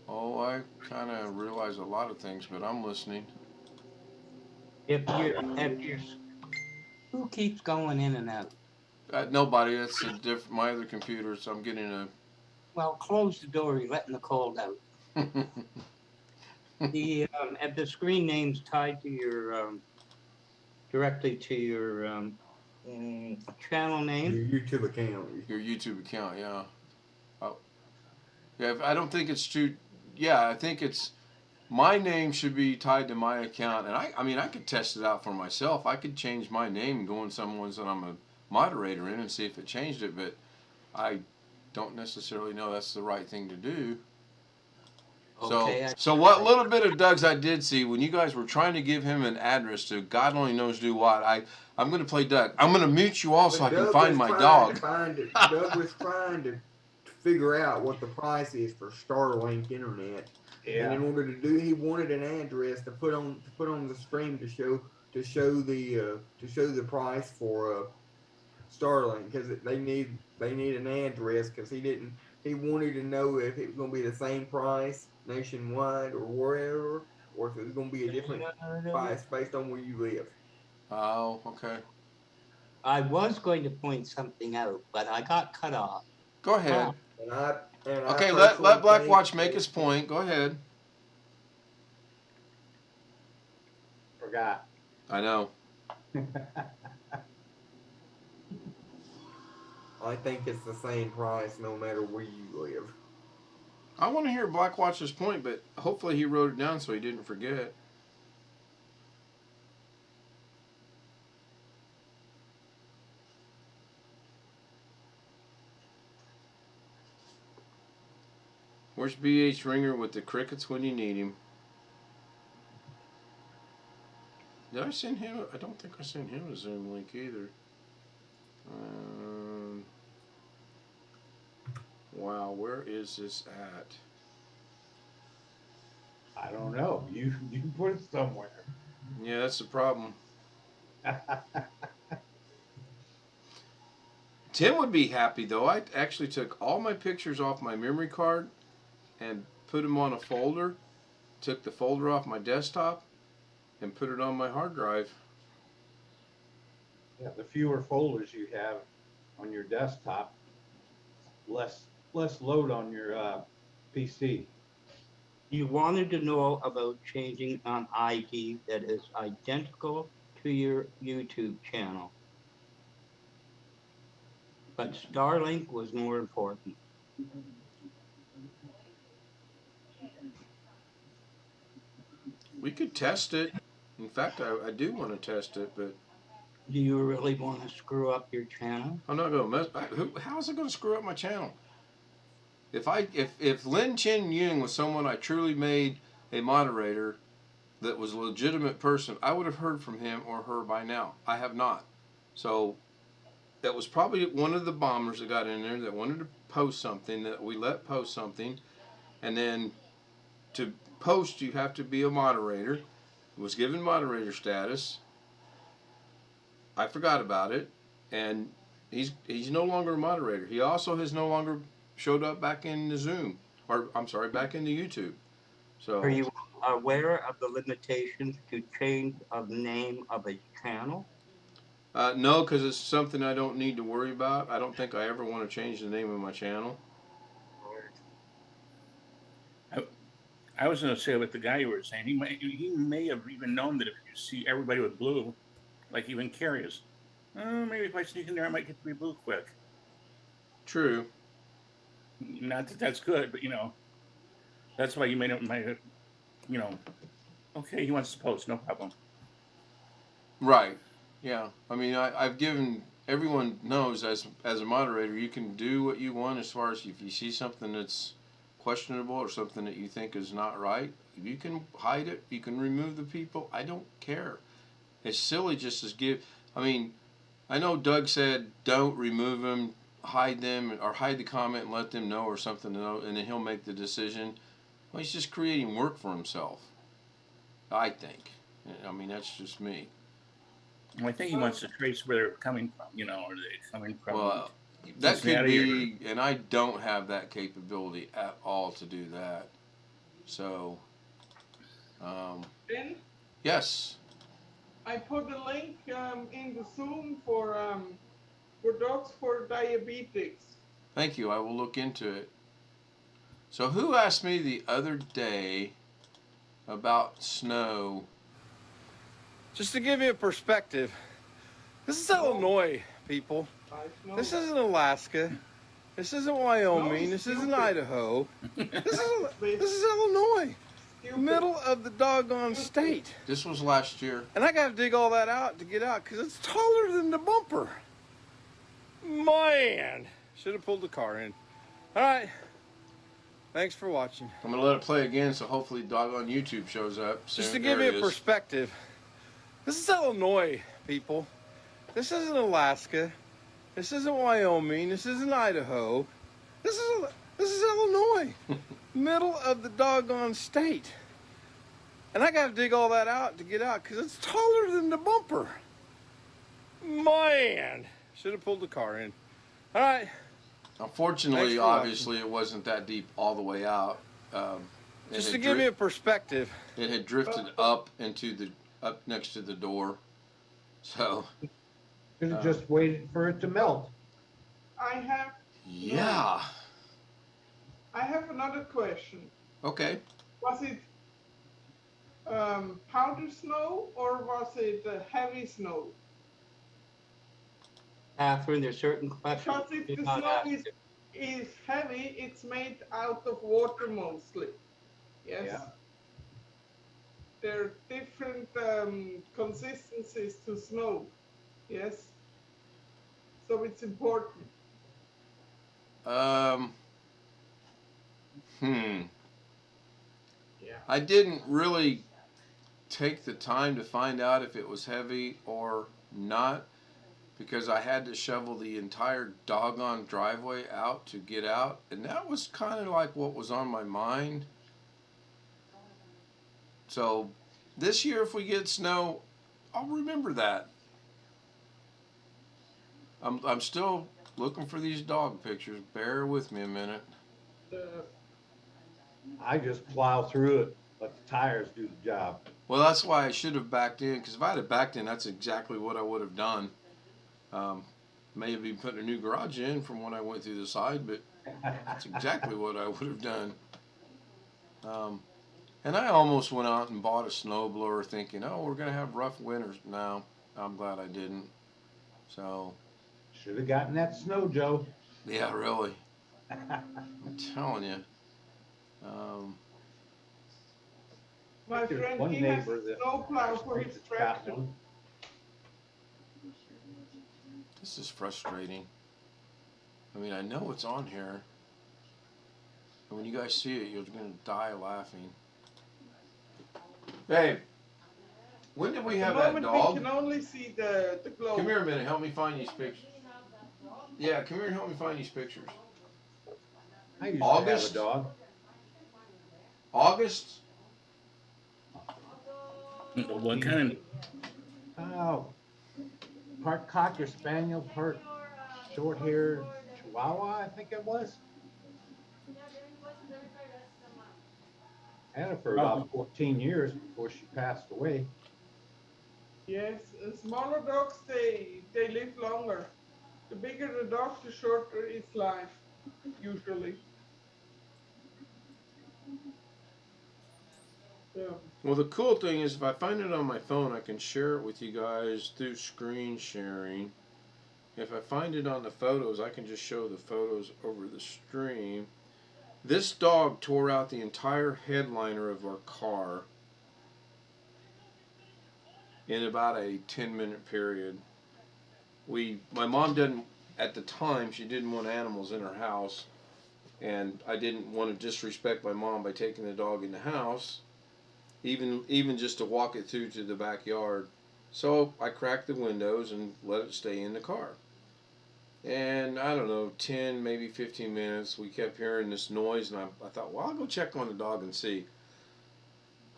Oh, I kind of realize a lot of things, but I'm listening. If you're, who keeps going in and out? Nobody. That's my other computer, so I'm getting a. Well, close the door. You're letting the cold out. At the screen name's tied to your directly to your channel name. Your YouTube account. Your YouTube account, yeah. Oh, yeah. I don't think it's too. Yeah, I think it's. My name should be tied to my account, and I mean, I could test it out for myself. I could change my name and go in someone's that I'm a moderator in and see if it changed it, but I don't necessarily know that's the right thing to do. Okay, So what little bit of Doug's I did see when you guys were trying to give him an address to God only knows do what. I'm going to play Doug. I'm going to mute you all so I can find my dog. Doug was trying to figure out what the price is for Starlink internet. And in order to do, he wanted an address to put on the screen to show the price for Starlink, because they need an address, because he wanted to know if it was going to be the same price nationwide or wherever, or if it was going to be a different price based on where you live. Oh, okay. I was going to point something out, but I got cut off. Go ahead. Okay, let Blackwatch make his point. Go ahead. Forgot. I know. I think it's the same price no matter where you live. I want to hear Blackwatch's point, but hopefully he wrote it down so he didn't forget. Where's BH Ringer with the crickets when you need him? Did I send him? I don't think I sent him a Zoom link either. Wow, where is this at? I don't know. You can put it somewhere. Yeah, that's the problem. Tim would be happy though. I actually took all my pictures off my memory card and put them on a folder. Took the folder off my desktop and put it on my hard drive. Yeah, the fewer folders you have on your desktop, less load on your PC. You wanted to know about changing an ID that is identical to your YouTube channel. but Starlink was more important. We could test it. In fact, I do want to test it, but Do you really want to screw up your channel? I'm not going to mess. How's it going to screw up my channel? If Lin Chen Yung was someone I truly made a moderator that was a legitimate person, I would have heard from him or her by now. I have not. So that was probably one of the bombers that got in there that wanted to post something, that we let post something, and then to post you have to be a moderator. Was given moderator status. I forgot about it, and he's no longer a moderator. He also has no longer showed up back in the Zoom, or I'm sorry, back in the YouTube. So Are you aware of the limitations to change of name of a channel? no, because it's something I don't need to worry about. I don't think I ever want to change the name of my channel. I was going to say what the guy you were saying. He may have even known that if you see everybody with blue, like even Carrie's, maybe if I sneak in there, I might get to be blue quick. True. Not that that's good, but that's why you made it. Okay, he wants to post, no problem. Right. Yeah. I mean, I've given everyone knows as a moderator, you can do what you want as far as if you see something that's questionable or something that you think is not right, you can hide it. You can remove the people. I don't care. It's silly just to give. I mean, I know Doug said don't remove them, hide them, or hide the comment and let them know or something, and then he'll make the decision. Well, he's just creating work for himself, I think. I mean, that's just me. Well, I think he wants to trace where they're coming from, are they coming from? Well, that could be, and I don't have that capability at all to do that. So, Ben, yes. I put a link in the Zoom for dogs for diabetics. Thank you. I will look into it. So, who asked me the other day about snow? Just to give you a perspective, this is Illinois, people. This isn't Alaska. This isn't Wyoming. This isn't Idaho. This is Illinois. Middle of the doggone state. This was last year. And I got to dig all that out to get out because it's taller than the bumper. Man, should have pulled the car in. All right. Thanks for watching. I'm going to let it play again so hopefully doggone YouTube shows up. Just to give you a perspective, this is Illinois, people. This isn't Alaska. This isn't Wyoming. This isn't Idaho. This is Illinois. Middle of the doggone state. And I got to dig all that out to get out because it's taller than the bumper. Man, should have pulled the car in. All right. Unfortunately, obviously, it wasn't that deep all the way out. Just to give you a perspective, it had drifted up next to the door. So Should have just waited for it to melt. I have another question. Okay. Was it powder snow or was it heavy snow? Catherine, there's certain questions. Because if the snow is heavy, it's made out of water mostly. Yes. Yeah. There are different consistencies to snow. Yes. So it's important. Yeah. I didn't really take the time to find out if it was heavy or not because I had to shovel the entire doggone driveway out to get out, and that was kind of like what was on my mind. So this year, if we get snow, I'll remember that. I'm still looking for these dog pictures. Bear with me a minute. I just plow through it, let the tires do the job. Well, that's why I should have backed in, because if I had backed in, that's exactly what I would have done. May have been putting a new garage in from when I went through the side, but that's exactly what I would have done. And I almost went out and bought a snowblower thinking, oh, we're going to have rough winters. No, I'm glad I didn't. So Should have gotten that snow, Joe. Yeah, really. I'm telling you. My There's friend, one he has neighbor a that snowplow for his that's got tractor. one. This is frustrating. I mean, I know it's on here. And when you guys see it, you're going to die laughing. Babe, when did we have At that the moment, dog? we can only see the globe. Come here a minute. Help me find these pictures. Yeah, come here and help me find these pictures. I used August? to have a dog. August? What kind? Oh, part Cocker Spaniel, part short-haired Chihuahua, I think it was. Had her for about 14 years before she passed away. Yes, smaller dogs, they live longer. The bigger the dog, the shorter its life, usually. So, Well, the cool thing is if I find it on my phone, I can share it with you guys through screen sharing. If I find it on the photos, I can just show the photos over the stream. This dog tore out the entire headliner of our car in about a 10-minute period. My mom didn't, at the time, she didn't want animals in her house, and I didn't want to disrespect my mom by taking the dog in the house, even just to walk it through to the backyard. So I cracked the windows and let it stay in the car. And I don't know, 10, maybe 15 minutes, we kept hearing this noise, and I thought, well, I'll go check on the dog and see.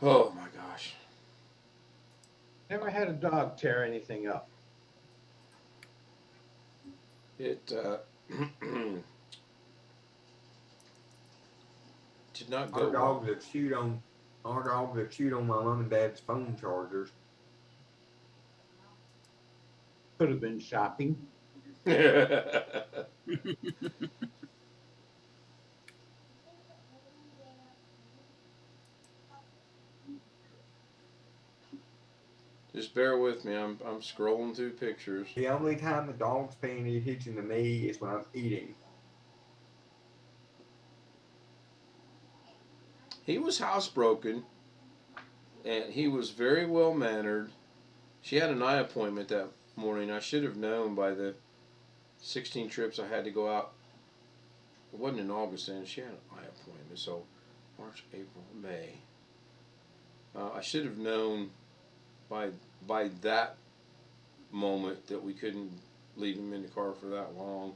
Oh my gosh. Never had a dog tear anything up. It did not go Our well. dogs that chewed on my mom and dad's phone chargers. Could have been shopping. Just bear with me. I'm scrolling through pictures. The only time the dog's paying any attention to me is when I'm eating. He was housebroken, and he was very well mannered. She had an eye appointment that morning. I should have known by the 16 trips I had to go out. It wasn't in August then. She had an eye appointment. So March, April, May. I should have known by that moment that we couldn't leave him in the car for that long.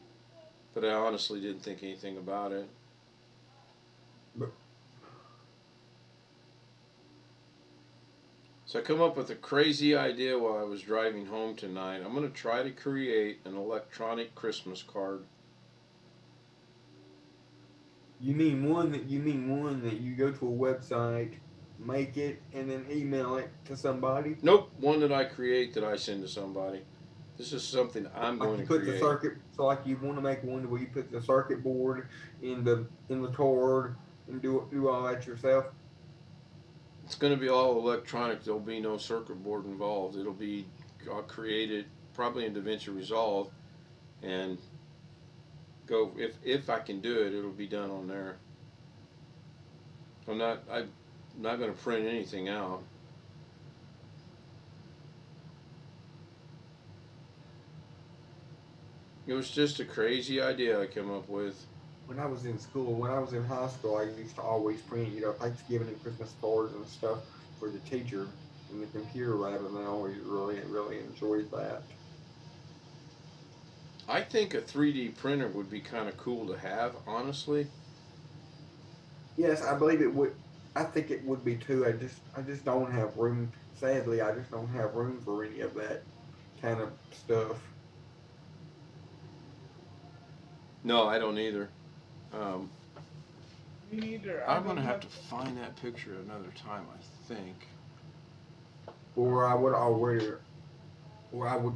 But I honestly didn't think anything about it. So I come up with a crazy idea while I was driving home tonight. I'm going to try to create an electronic Christmas card. You mean one that you go to a website, make it, and then email it to somebody? Nope, one that I create that I send to somebody. This is something I'm going to Put create. the circuit, so like you want to make one where you put the circuit board in the cord and do all that yourself. It's going to be all electronic. There'll be no circuit board involved. It'll be created probably in DaVinci Resolve, and go if I can do it. It'll be done on there. I'm not going to print anything out. It was just a crazy idea I came up with. When I was in school, when I was in high school, I used to always print, Thanksgiving and Christmas cards and stuff for the teacher in the computer lab, and I always really enjoyed that. I think a 3D printer would be kind of cool to have, honestly. Yes, I believe it would. I think it would be too. I just don't have room. Sadly, I just don't have room for any of that kind of stuff. No, I don't either. me neither. I'm going to have to find that picture another time, I think. Or I would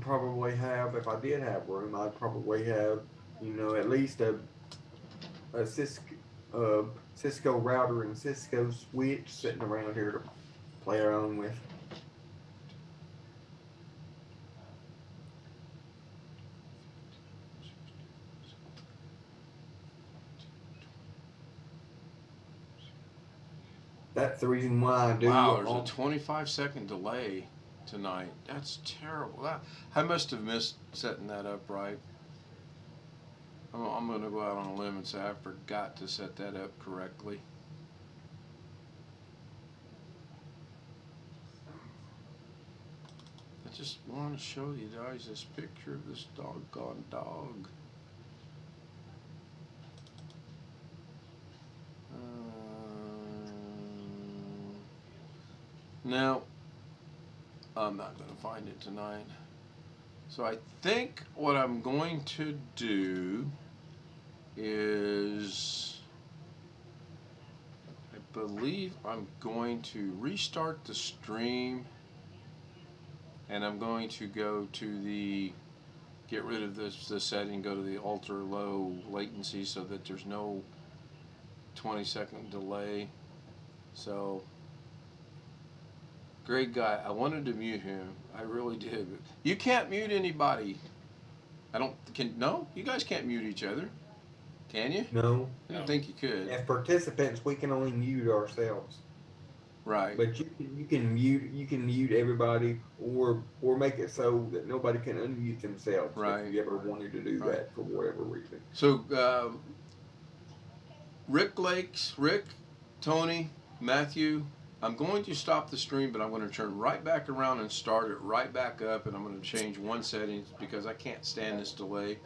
probably have, if I did have room, I'd probably have, at least a Cisco router and Cisco switch sitting around here to play around with. That's the reason why I do. Wow, there's a 25-second delay tonight. That's terrible. I must have missed setting that up right. I'm going to go out on a limb and say I forgot to set that up correctly. I just want to show you guys this picture of this doggone dog. Now, I'm not going to find it tonight. So I think what I'm going to do is, I believe I'm going to restart the stream, and I'm going to go to the, get rid of this setting, go to the ultra low latency so that there's no 20-second delay. So, great guy. I wanted to mute him. I really did. You can't mute anybody. No? You guys can't mute each other. Can you? No. I didn't think you could. As participants, we can only mute ourselves. Right. But you can mute everybody, or make it so that nobody can unmute themselves. Right. If you ever wanted to do that for whatever reason. So, Rick, Tony, Matthew, I'm going to stop the stream, but I'm going to turn right back around and start it right back up, and I'm going to change one setting because I can't stand this delay.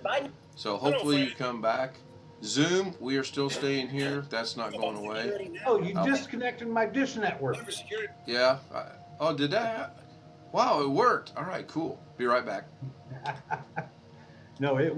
So hopefully you come back. Zoom, we are still staying here. That's not going away. Oh, you disconnected my dish network. Yeah. Oh, did that? Wow, it worked. All right, cool. Be right back. No, it